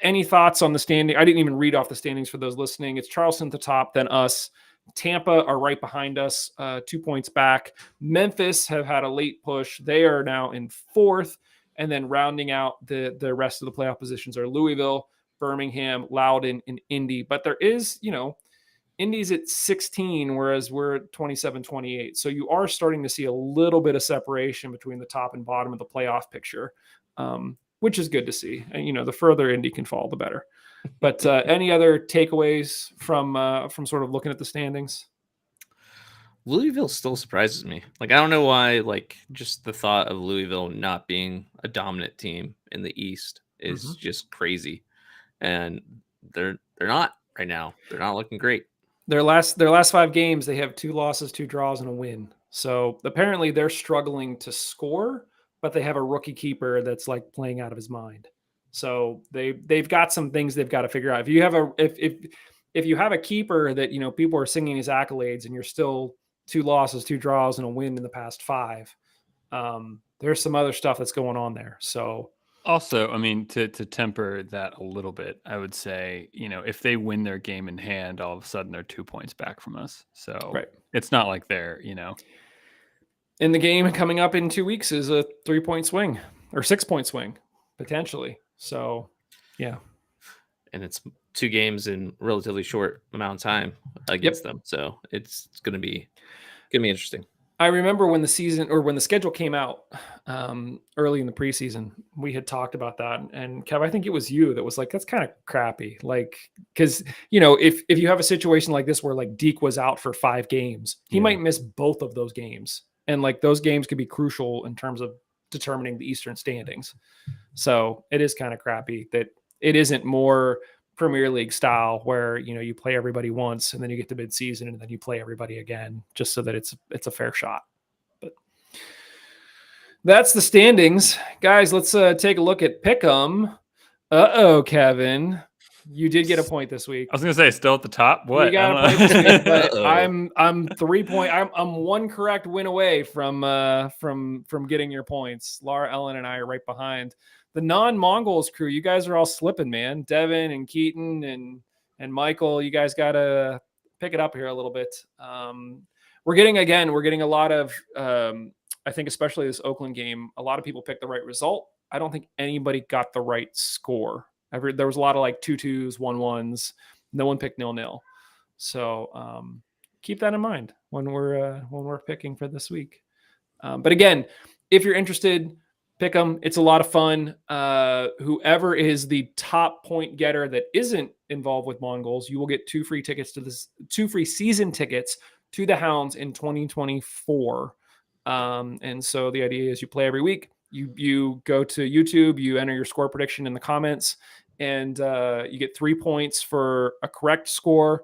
any thoughts on the standing? I didn't even read off the standings for those listening. It's Charleston at the top, then us. Tampa are right behind us, 2 points back. Memphis have had a late push. They are now in 4th. And then rounding out the rest of the playoff positions are Louisville, Birmingham, Loudoun, and Indy. But there is, Indy's at 16, whereas we're at 27, 28. So you are starting to see a little bit of separation between the top and bottom of the playoff picture, which is good to see. And, the further Indy can fall, the better. But any other takeaways from sort of looking at the standings? Louisville still surprises me. Like, I don't know why, like, just the thought of Louisville not being a dominant team in the East is just crazy. And they're not right now. They're not looking great. Their last 5 games, they have 2 losses, 2 draws, and a win. So apparently they're struggling to score, but they have a rookie keeper that's like playing out of his mind. So they've got some things they've got to figure out. If you have if you have a keeper that, you know, people are singing his accolades and you're still 2 losses, 2 draws, and a win in the past 5, there's some other stuff that's going on there. So also, I mean, to temper that a little bit, I would say, you know, if they win their game in hand, all of a sudden they're 2 points back from us. So right. it's not like they're, you know. And the game coming up in 2 weeks is a 3-point swing or 6-point swing potentially. So, yeah. And it's 2 games in relatively short amount of time against them. So it's going to be interesting. I remember when the season or when the schedule came out early in the preseason, we had talked about that. And Kev, I think it was you that was like, that's kind of crappy. Like, because, you know, if you have a situation like this where like Deke was out for 5 games, he might miss both of those games. And like those games could be crucial in terms of determining the Eastern standings. So it is kind of crappy that it isn't more Premier League style where, you know, you play everybody once and then you get to midseason and then you play everybody again just so that it's a fair shot. But that's the standings. Guys, let's take a look at Pick'em. Uh-oh, Kevin. You did get a point this week. I was gonna say still at the top. What? You got a point this week, but I'm 3 point. I'm 1 correct win away from getting your points. Laura, Ellen, and I are right behind. The non-Mongols crew, you guys are all slipping, man. Devin and Keaton and Michael, you guys got to pick it up here a little bit. We're getting a lot of, I think especially this Oakland game, a lot of people picked the right result. I don't think anybody got the right score. There was a lot of like 2-2s, 1-1s. No one picked 0-0. So keep that in mind when we're picking for this week. But again, if you're interested, pick them. It's a lot of fun. Whoever is the top point getter that isn't involved with Mongols, you will get 2 free season tickets to the Hounds in 2024. And so the idea is you play every week. You go to YouTube, you enter your score prediction in the comments, and you get 3 points for a correct score,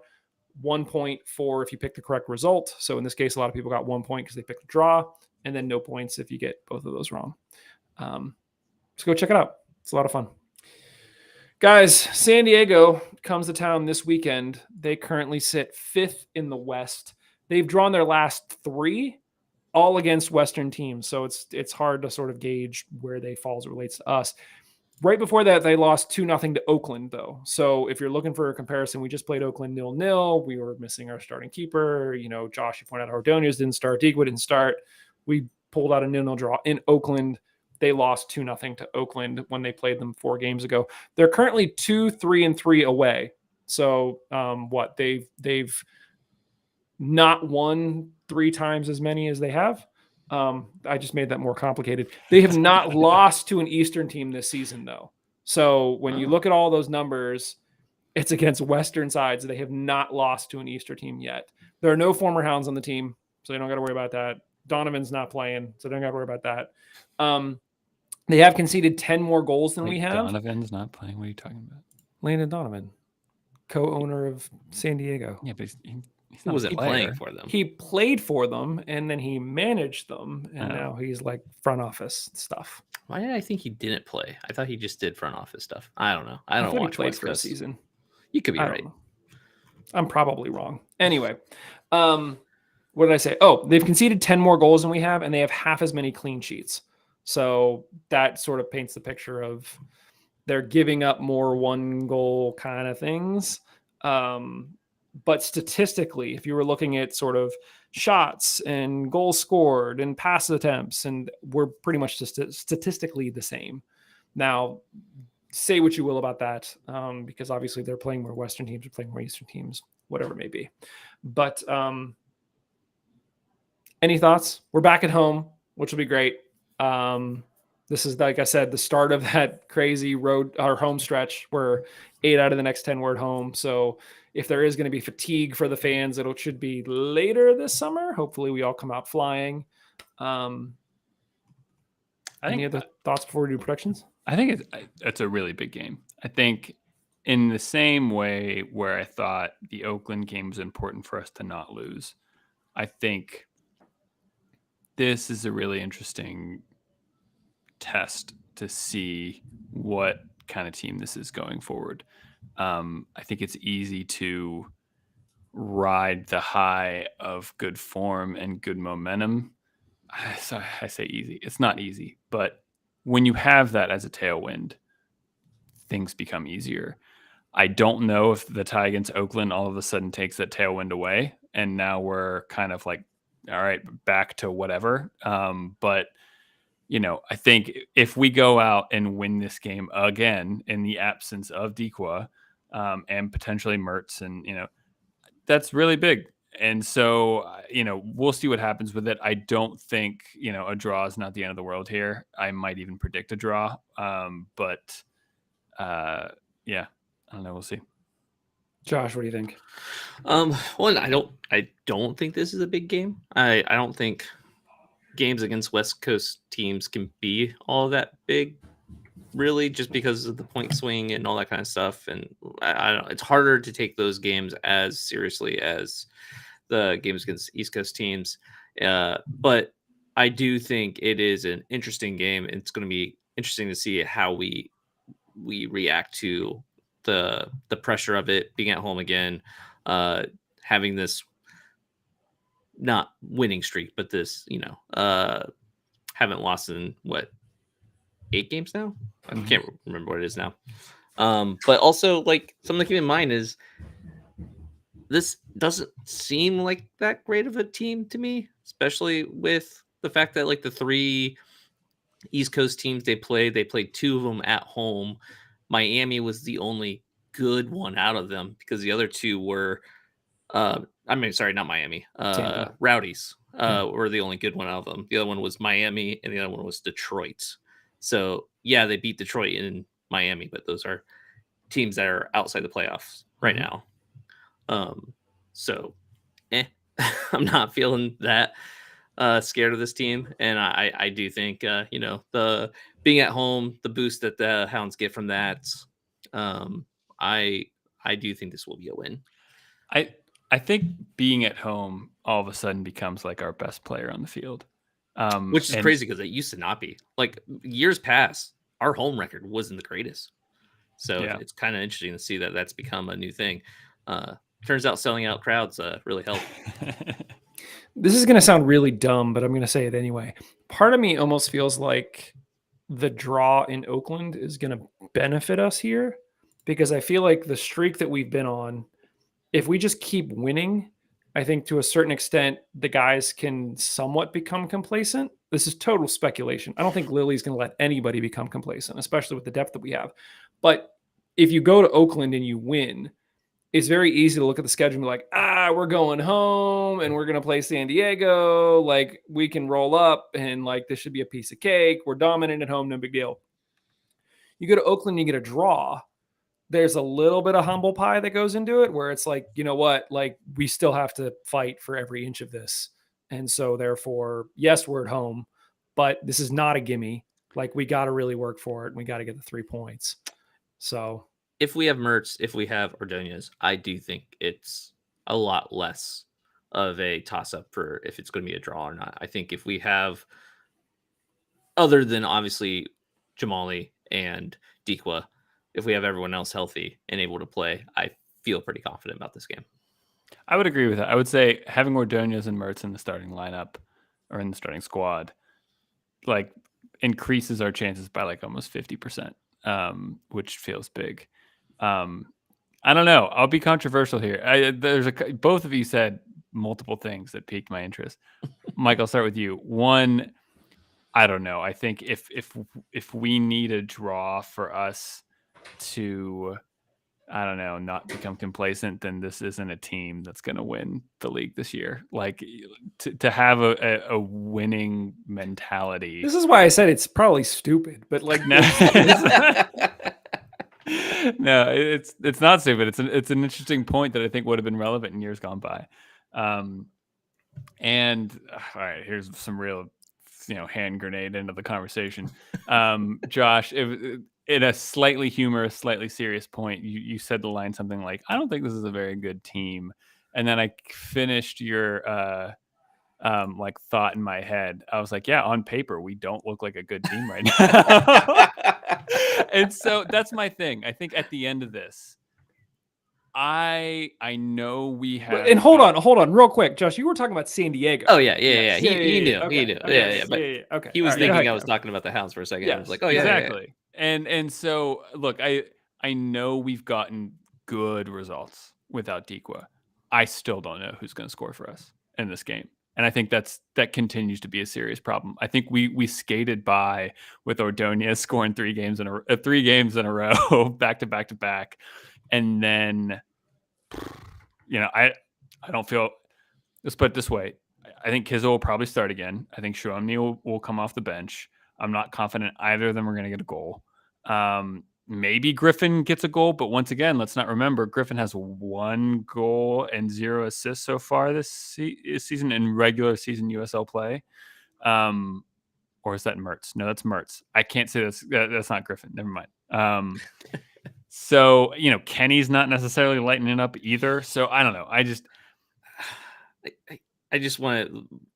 1 point for if you pick the correct result. So in this case, a lot of people got 1 point because they picked a draw, and then no points if you get both of those wrong. So go check it out. It's a lot of fun. Guys, San Diego comes to town this weekend. They currently sit 5th in the West. They've drawn their last 3, all against Western teams. So it's hard to sort of gauge where they fall as it relates to us. Right before that, they lost 2-0 to Oakland, though. So if you're looking for a comparison, we just played Oakland 0-0. We were missing our starting keeper. You know, Josh, you pointed out Ordonez didn't start. Deagwood didn't start. We pulled out a 0-0 draw in Oakland. They lost 2-0 to Oakland when they played them 4 games ago. They're currently 2-3-3 away. So they've not won 3 times as many as they have. I just made that more complicated. They have not lost to an Eastern team this season, though. So when you look at all those numbers, it's against Western sides. They have not lost to an Eastern team yet. There are no former Hounds on the team, so they don't got to worry about that. Donovan's not playing, so they don't got to worry about that. They have conceded 10 more goals than we have. Donovan's not playing. What are you talking about? Landon Donovan, co-owner of San Diego. Yeah, but He wasn't playing for them. He played for them, and then he managed them, and now he's like front office stuff. Why did I think he didn't play? I thought he just did front office stuff. I don't know. I don't watch played West for Coast. a season. You could be right. I'm probably wrong. Anyway, what did I say? Oh, they've conceded 10 more goals than we have, and they have half as many clean sheets. So that sort of paints the picture of they're giving up more 1-goal kind of things. But statistically, if you were looking at sort of shots and goals scored and pass attempts, and we're pretty much just statistically the same. Now, say what you will about that, because obviously they're playing more Western teams, they're playing more Eastern teams, whatever it may be. But any thoughts? We're back at home, which will be great. This is, like I said, the start of that crazy road or home stretch where 8 out of the next 10 were at home. So if there is going to be fatigue for the fans, it should be later this summer. Hopefully we all come out flying. Any other thoughts before we do predictions? I think it's a really big game. I think in the same way where I thought the Oakland game was important for us to not lose, I think this is a really interesting test to see what kind of team this is going forward. I think it's easy to ride the high of good form and good momentum. I say easy. It's not easy, but when you have that as a tailwind, things become easier. I don't know if the tie against Oakland all of a sudden takes that tailwind away, and now we're kind of like, all right, back to whatever. But I think if we go out and win this game again in the absence of Dequa and potentially Mertz, and that's really big. And so, we'll see what happens with it. I don't think, a draw is not the end of the world here. I might even predict a draw. But yeah, I don't know. We'll see. Josh, what do you think? One, I don't think this is a big game. I don't think games against West Coast teams can be all that big, really, just because of the point swing and all that kind of stuff. And I don't know, it's harder to take those games as seriously as the games against East Coast teams. But I do think it is an interesting game. It's going to be interesting to see how we react to the pressure of it being at home again, having this not winning streak, but this, haven't lost in what, 8 games now? I can't remember what it is now. But also, like, something to keep in mind is this doesn't seem like that great of a team to me, especially with the fact that, like, the 3 East Coast teams they played 2 of them at home. Miami was the only good one out of them because the other 2 were sorry, not Miami. Rowdies were the only good one out of them. The other one was Miami, and the other one was Detroit. So yeah, they beat Detroit in Miami, but those are teams that are outside the playoffs right now. So I'm not feeling that scared of this team, and I do think the being at home, the boost that the Hounds get from that, I do think this will be a win. I think being at home all of a sudden becomes like our best player on the field. Which is crazy because it used to not be. Like, years past, our home record wasn't the greatest. So it's kind of interesting to see that that's become a new thing. Turns out selling out crowds really help. This is going to sound really dumb, but I'm going to say it anyway. Part of me almost feels like the draw in Oakland is going to benefit us here because I feel like the streak that we've been on, if we just keep winning, I think to a certain extent, the guys can somewhat become complacent. This is total speculation. I don't think Lily's going to let anybody become complacent, especially with the depth that we have. But if you go to Oakland and you win, it's very easy to look at the schedule and be like, we're going home and we're going to play San Diego. Like, we can roll up and, like, this should be a piece of cake. We're dominant at home. No big deal. You go to Oakland, you get a draw. There's a little bit of humble pie that goes into it where it's like, you know what, like, we still have to fight for every inch of this. And so therefore, yes, we're at home, but this is not a gimme. Like, we got to really work for it. And we got to get the 3 points. So if we have Mertz, if we have Ordonez, I do think it's a lot less of a toss-up for if it's going to be a draw or not. I think if we have, other than obviously Jamali and Dequa, if we have everyone else healthy and able to play, I feel pretty confident about this game. I would agree with that. I would say having Ordonez and Mertz in the starting lineup or in the starting squad, like, increases our chances by like almost 50%, which feels big. I don't know. I'll be controversial here. Both of you said multiple things that piqued my interest. Mike, I'll start with you. One, I don't know. I think if we need a draw for us to, I don't know, not become complacent, then this isn't a team that's going to win the league this year. Like, to have a winning mentality. This is why I said it's probably stupid, but like, no, it's not stupid. It's an interesting point that I think would have been relevant in years gone by. And all right, here's some real, hand grenade into the conversation. Josh, in a slightly humorous, slightly serious point, you said the line something like, I don't think this is a very good team. And then I finished your like thought in my head. I was like, yeah, on paper, we don't look like a good team right now. And so that's my thing. I think at the end of this, I know we have. And hold on, real quick, Josh. You were talking about San Diego. Oh yeah. Yes. He knew. Okay, He knew. okay, Yeah. But okay. he was All right, thinking go I was ahead. talking about the Hounds for a second. I was Yes, like, oh yeah, exactly. And so look, I know we've gotten good results without Dequa. I still don't know who's going to score for us in this game. And I think that continues to be a serious problem. I think we skated by with Ordonez scoring 3 games in a row, back to back to back. And then, I don't feel, let's put it this way. I think Kizzo will probably start again. I think Shuamni will come off the bench. I'm not confident either of them are going to get a goal. Maybe Griffin gets a goal, but once again, let's not remember Griffin has 1 goal and 0 assists so far this season in regular season USL play. Or is that Mertz? No, that's Mertz. I can't say that's not Griffin. Never mind. So, Kenny's not necessarily lighting it up either. So I don't know. I just want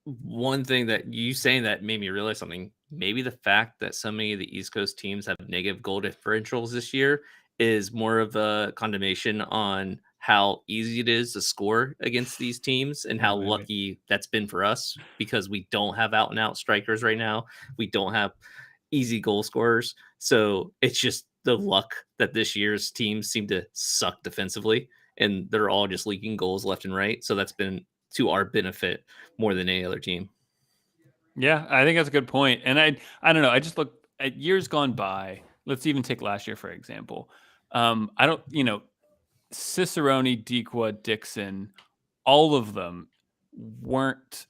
one thing that you saying that made me realize something. Maybe the fact that so many of the East Coast teams have negative goal differentials this year is more of a condemnation on how easy it is to score against these teams and how lucky that's been for us, because we don't have out and out strikers right now. We don't have easy goal scorers. So it's just the luck that this year's teams seem to suck defensively and they're all just leaking goals left and right. So that's been to our benefit more than any other team. Yeah, I think that's a good point. And I don't know. I just look at years gone by. Let's even take last year, for example. I don't, Cicerone, Dequa, Dixon, all of them weren't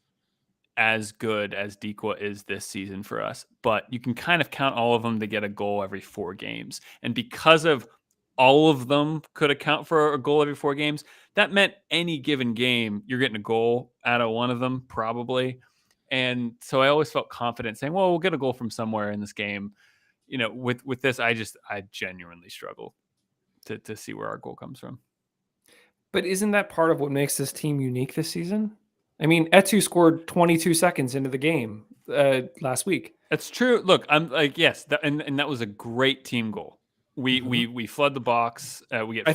as good as Dequa is this season for us. But you can kind of count all of them to get a goal every 4 games. And because of all of them could account for a goal every 4 games, that meant any given game, you're getting a goal out of one of them, probably. And so I always felt confident saying, well, we'll get a goal from somewhere in this game. With this, I genuinely struggle to see where our goal comes from. But isn't that part of what makes this team unique this season? I mean, Etu scored 22 seconds into the game last week. That's true. Look, I'm like, yes, and that was a great team goal. We flood the box. We get. I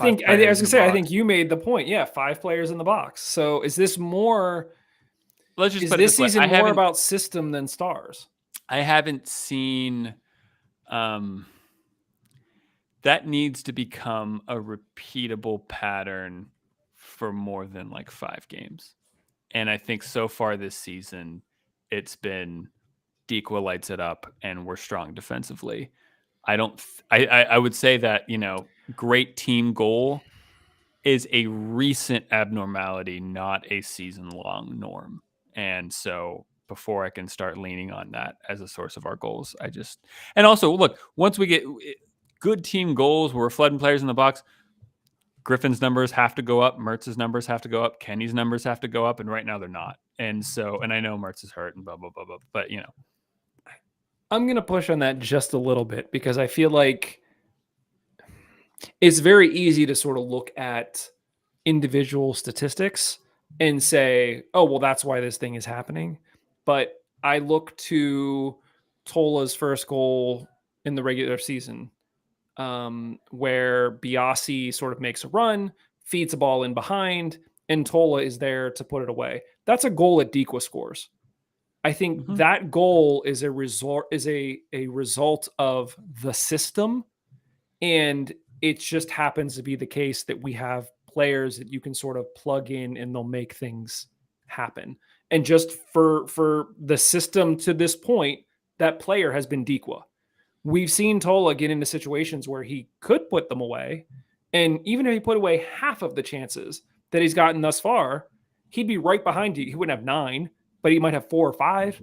was gonna say, I think you made the point. Yeah, 5 players in the box. So is this more? Let's just is put this it this way. season more about system than stars? I haven't seen. That needs to become a repeatable pattern for more than like 5 games, and I think so far this season, it's been Dequa lights it up, and we're strong defensively. I would say that, great team goal is a recent abnormality, not a season-long norm. And so before I can start leaning on that as a source of our goals, and also look, once we get good team goals where we're flooding players in the box, Griffin's numbers have to go up, Mertz's numbers have to go up, Kenny's numbers have to go up, and right now they're not. And so, and I know Mertz is hurt and blah, blah, blah, blah, but I'm going to push on that just a little bit because I feel like it's very easy to sort of look at individual statistics and say, oh, well, that's why this thing is happening. But I look to Tola's first goal in the regular season, where Biasi sort of makes a run, feeds a ball in behind, and Tola is there to put it away. That's a goal that Dequa scores. I think that goal is a result of the system, and it just happens to be the case that we have players that you can sort of plug in and they'll make things happen. And just for the system to this point, that player has been Dequa. We've seen Tola get into situations where he could put them away, and even if he put away half of the chances that he's gotten thus far, he'd be right behind you. He wouldn't have 9. But he might have 4 or 5,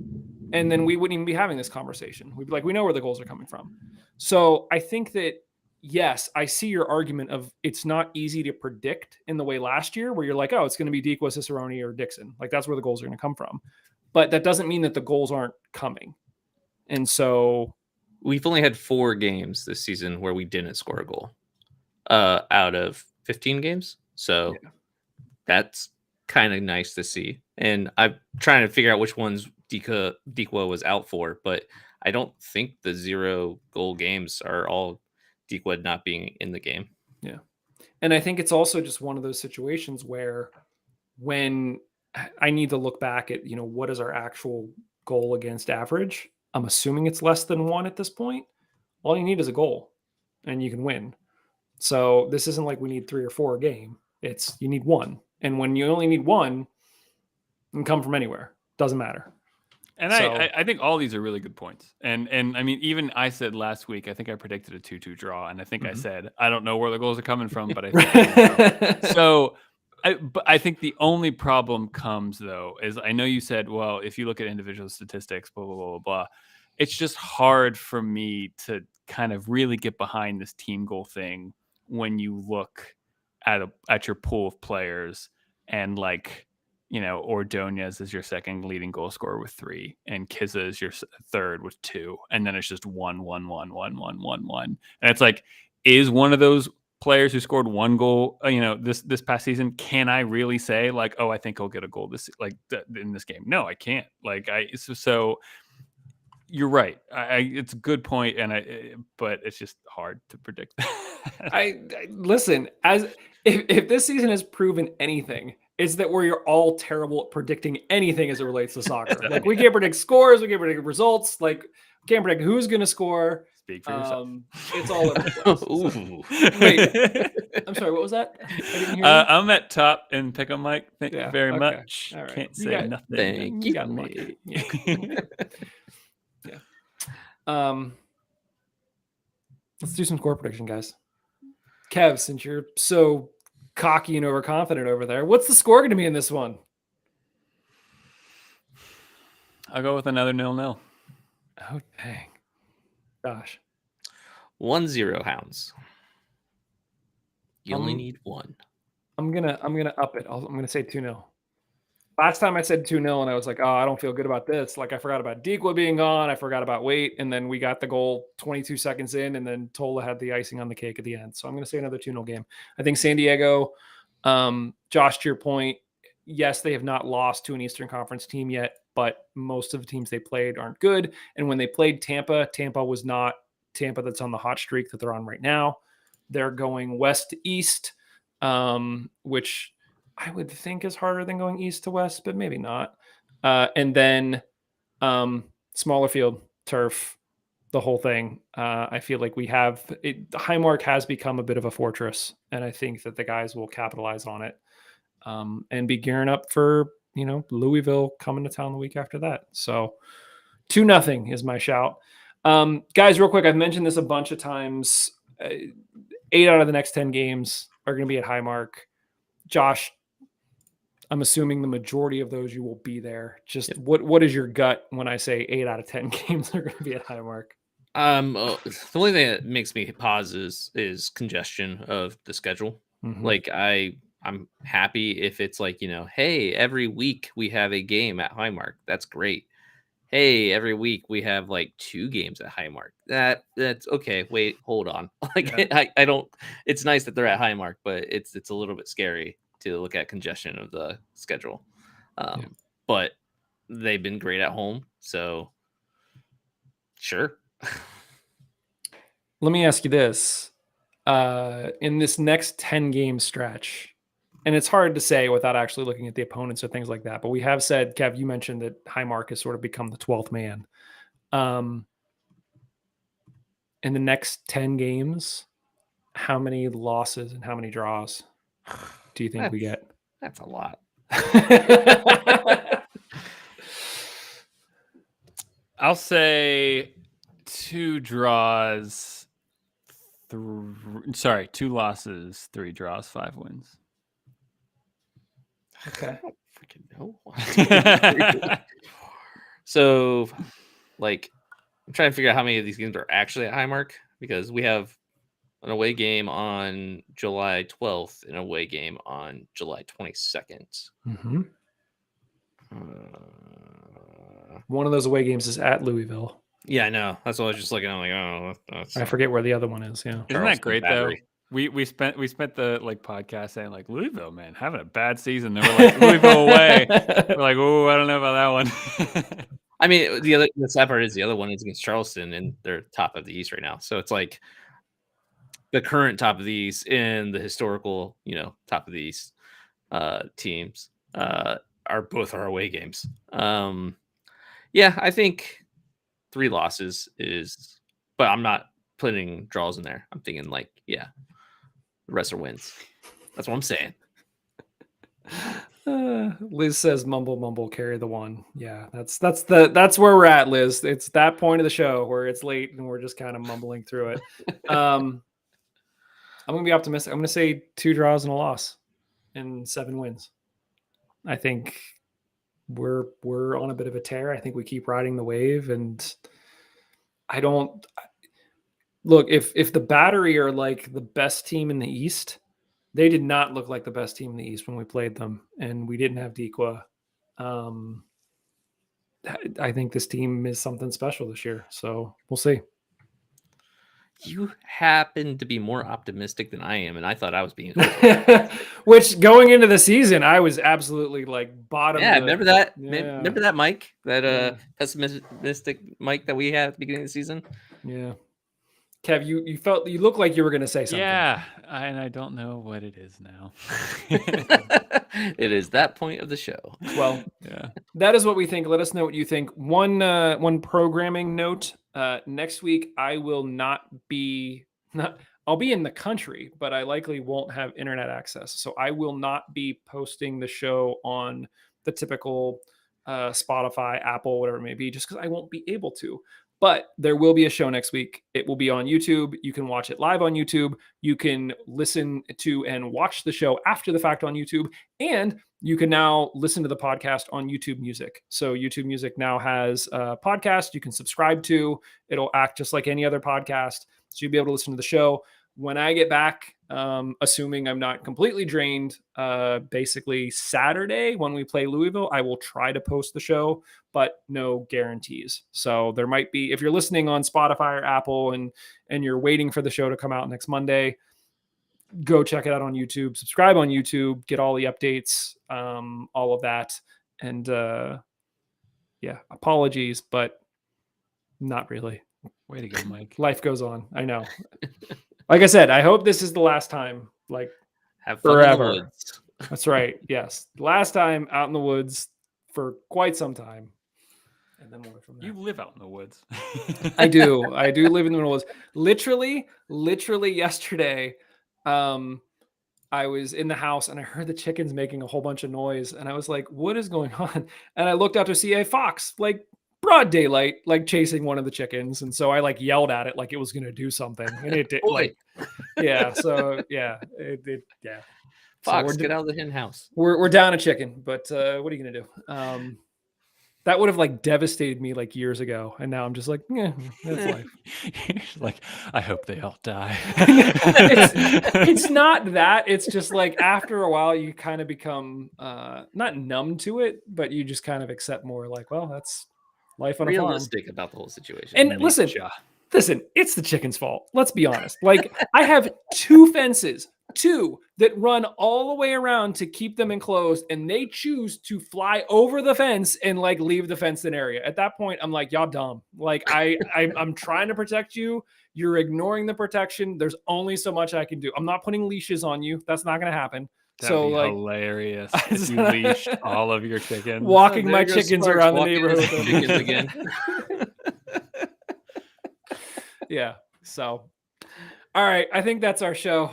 and then we wouldn't even be having this conversation. We'd be like, we know where the goals are coming from. So I think that, yes, I see your argument of it's not easy to predict in the way last year where you're like, oh, it's going to be Dequa, Cicerone, or Dixon. Like, that's where the goals are going to come from. But that doesn't mean that the goals aren't coming. And so we've only had 4 games this season where we didn't score a goal out of 15 games. So that's kind of nice to see. And I'm trying to figure out which ones Dequa was out for, but I don't think the 0 goal games are all Dequa not being in the game. Yeah. And I think it's also just one of those situations where when I need to look back at, what is our actual goal against average? I'm assuming it's less than 1 at this point. All you need is a goal and you can win. So this isn't like we need 3 or 4 a game. It's you need 1. And when you only need 1, it can come from anywhere. Doesn't matter. And so, I think all these are really good points. And I mean, even I said last week, I think I predicted a 2-2 draw. And I think I said, I don't know where the goals are coming from, but I think so. But I think the only problem comes, though, is I know you said, well, if you look at individual statistics, blah, blah, blah, blah, blah, it's just hard for me to kind of really get behind this team goal thing when you look at your pool of players and like, Ordonez is your second leading goal scorer with 3, and Kizza is your third with 2, and then it's just 1, 1, 1, 1, 1, 1, 1. And it's like, is one of those players who scored 1 goal, this past season, can I really say like, oh, I think he'll get a goal in this game? No, I can't. So you're right. It's a good point, but it's just hard to predict. I listen, as if this season has proven anything, it's that we're all terrible at predicting anything as it relates to soccer. Like we can't predict scores, we can't predict results, like can't predict who's going to score. Speak for yourself. It's all over the place. Wait, I'm sorry. What was that? I didn't hear you. I'm at top in pick 'em, Mike. Thank you very much. All right. Can't say nothing. Thank You got lucky. Yeah. Let's do some score prediction, guys. Kev, since you're so cocky and overconfident over there, what's the score going to be in this one? I'll go with another 0-0. Oh, dang. Gosh. 1-0 Hounds. You only need 1. I'm gonna up it. I'm gonna say 2-0. Last time I said 2-0 and I was like, oh, I don't feel good about this. Like I forgot about Dequa being gone. I forgot about Waite. And then we got the goal 22 seconds in, and then Tola had the icing on the cake at the end. So I'm going to say another 2-0 game. I think San Diego, Josh, to your point, yes, they have not lost to an Eastern Conference team yet, but most of the teams they played aren't good. And when they played Tampa, Tampa was not Tampa that's on the hot streak that they're on right now. They're going west to east, which I would think is harder than going east to west, but maybe not. And then smaller field, turf, the whole thing. I feel like we have it. Highmark has become a bit of a fortress, and I think that the guys will capitalize on it and be gearing up for, Louisville coming to town the week after that. So 2-0 is my shout. Guys, real quick, I've mentioned this a bunch of times. 8 out of the next 10 games are going to be at Highmark. Josh, I'm assuming the majority of those you will be there. Just what is your gut when I say 8 out of 10 games are going to be at Highmark? The only thing that makes me pause is congestion of the schedule. Mm-hmm. Like I'm happy if it's like, hey, every week we have a game at Highmark. That's great. Hey, every week we have like 2 games at Highmark. That's okay. Wait, hold on. I don't. It's nice that they're at Highmark, but it's a little bit scary to look at congestion of the schedule. But they've been great at home, so sure. Let me ask you this: in this next 10 game stretch, and it's hard to say without actually looking at the opponents or things like that, but we have said, Kev, you mentioned that Highmark has sort of become the 12th man. In the next 10 games, how many losses and how many draws do you think we get? That's a lot. I'll say 2 draws. 2 losses, 3 draws, 5 wins. Okay. I don't freaking know. So, like, I'm trying to figure out how many of these games are actually at Highmark, because we have an away game on July 12th and an away game on July 22nd. Mm-hmm. One of those away games is at Louisville. Yeah, I know. That's what I was just looking at. I'm like, oh, I forget where the other one is. Yeah. Isn't that great, though? We spent the like podcast saying like Louisville, man, having a bad season. Then we're like Louisville away. We're like, oh, I don't know about that one. I mean, the sad part is the other one is against Charleston, and they're top of the East right now. So it's like the current top of the East and the historical, top of the East teams are both our away games. Yeah, I think 3 losses is, but I'm not putting draws in there. I'm thinking like, yeah, the rest are wins. That's what I'm saying. Liz says mumble mumble carry the one. Yeah, that's where we're at, Liz. It's that point of the show where it's late and we're just kind of mumbling through it. I'm gonna be optimistic. I'm gonna say 2 draws and a loss and 7 wins. I think we're on a bit of a tear. I think we keep riding the wave, and I don't look if the Battery are like the best team in the East. They did not look like the best team in the East when we played them, and we didn't have Dequa. I think this team is something special this year, so we'll see. You happen to be more optimistic than I am, and I thought I was being which going into the season, I was absolutely like bottom. Yeah, remember that? Yeah. Remember that Mike, that pessimistic Mike that we had at the beginning of the season? Yeah. Kev, you look like you were going to say something. Yeah, and I don't know what it is now. It is that point of the show. Well, yeah, that is what we think. Let us know what you think. One programming note: next week I will I'll be in the country, but I likely won't have internet access, so I will not be posting the show on the typical Spotify, Apple, whatever it may be, just because I won't be able to. But there will be a show next week. It will be on YouTube. You can watch it live on YouTube. You can listen to and watch the show after the fact on YouTube. And you can now listen to the podcast on YouTube Music. So YouTube Music now has a podcast you can subscribe to. It'll act just like any other podcast. So you'll be able to listen to the show. When I get back, assuming I'm not completely drained, basically Saturday when we play Louisville, I will try to post the show, but no guarantees. So there might be, if you're listening on Spotify or Apple and you're waiting for the show to come out next Monday, go check it out on YouTube, subscribe on YouTube, get all the updates, all of that. And yeah, apologies, but not really. Way to go, Mike. Life goes on. I know. Like I said, I hope this is the last time, like have fun forever. in the woods. That's right. Yes. Last time out in the woods for quite some time. And then we'll go from there. You live out in the woods. I do. I do live in the woods. Literally yesterday, I was in the house and I heard the chickens making a whole bunch of noise. And I was like, what is going on? And I looked out to see a fox, like broad daylight, like chasing one of the chickens. And so I like yelled at it like it was going to do something. And it did. Like, yeah. So yeah, yeah. Fox, so get out of the hen house. We're down a chicken, but what are you going to do? That would have like devastated me like years ago. And now I'm just like, yeah, that's life. Like, I hope they all die. it's not that. It's just like after a while, you kind of become not numb to it, but you just kind of accept more like, well, that's life on a farm. Realistic about the whole situation. And listen, it's the chicken's fault. Let's be honest. Like I have 2 fences. 2 that run all the way around to keep them enclosed, and they choose to fly over the fence and like leave the fenced in area. At that point, I'm like, y'all dumb. Like I'm trying to protect you. You're ignoring the protection. There's only so much I can do. I'm not putting leashes on you. That's not going to happen. That'd so be like hilarious if you leashed all of your chickens. Walking my chickens around the neighborhood. Chickens again. Yeah. So. All right, I think that's our show.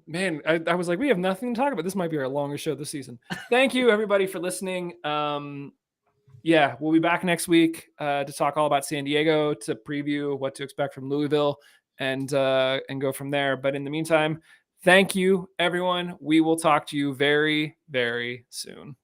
Man, I was like, we have nothing to talk about. This might be our longest show this season. Thank you, everybody, for listening. Yeah, we'll be back next week to talk all about San Diego, to preview what to expect from Louisville, and go from there. But in the meantime, thank you, everyone. We will talk to you very, very soon.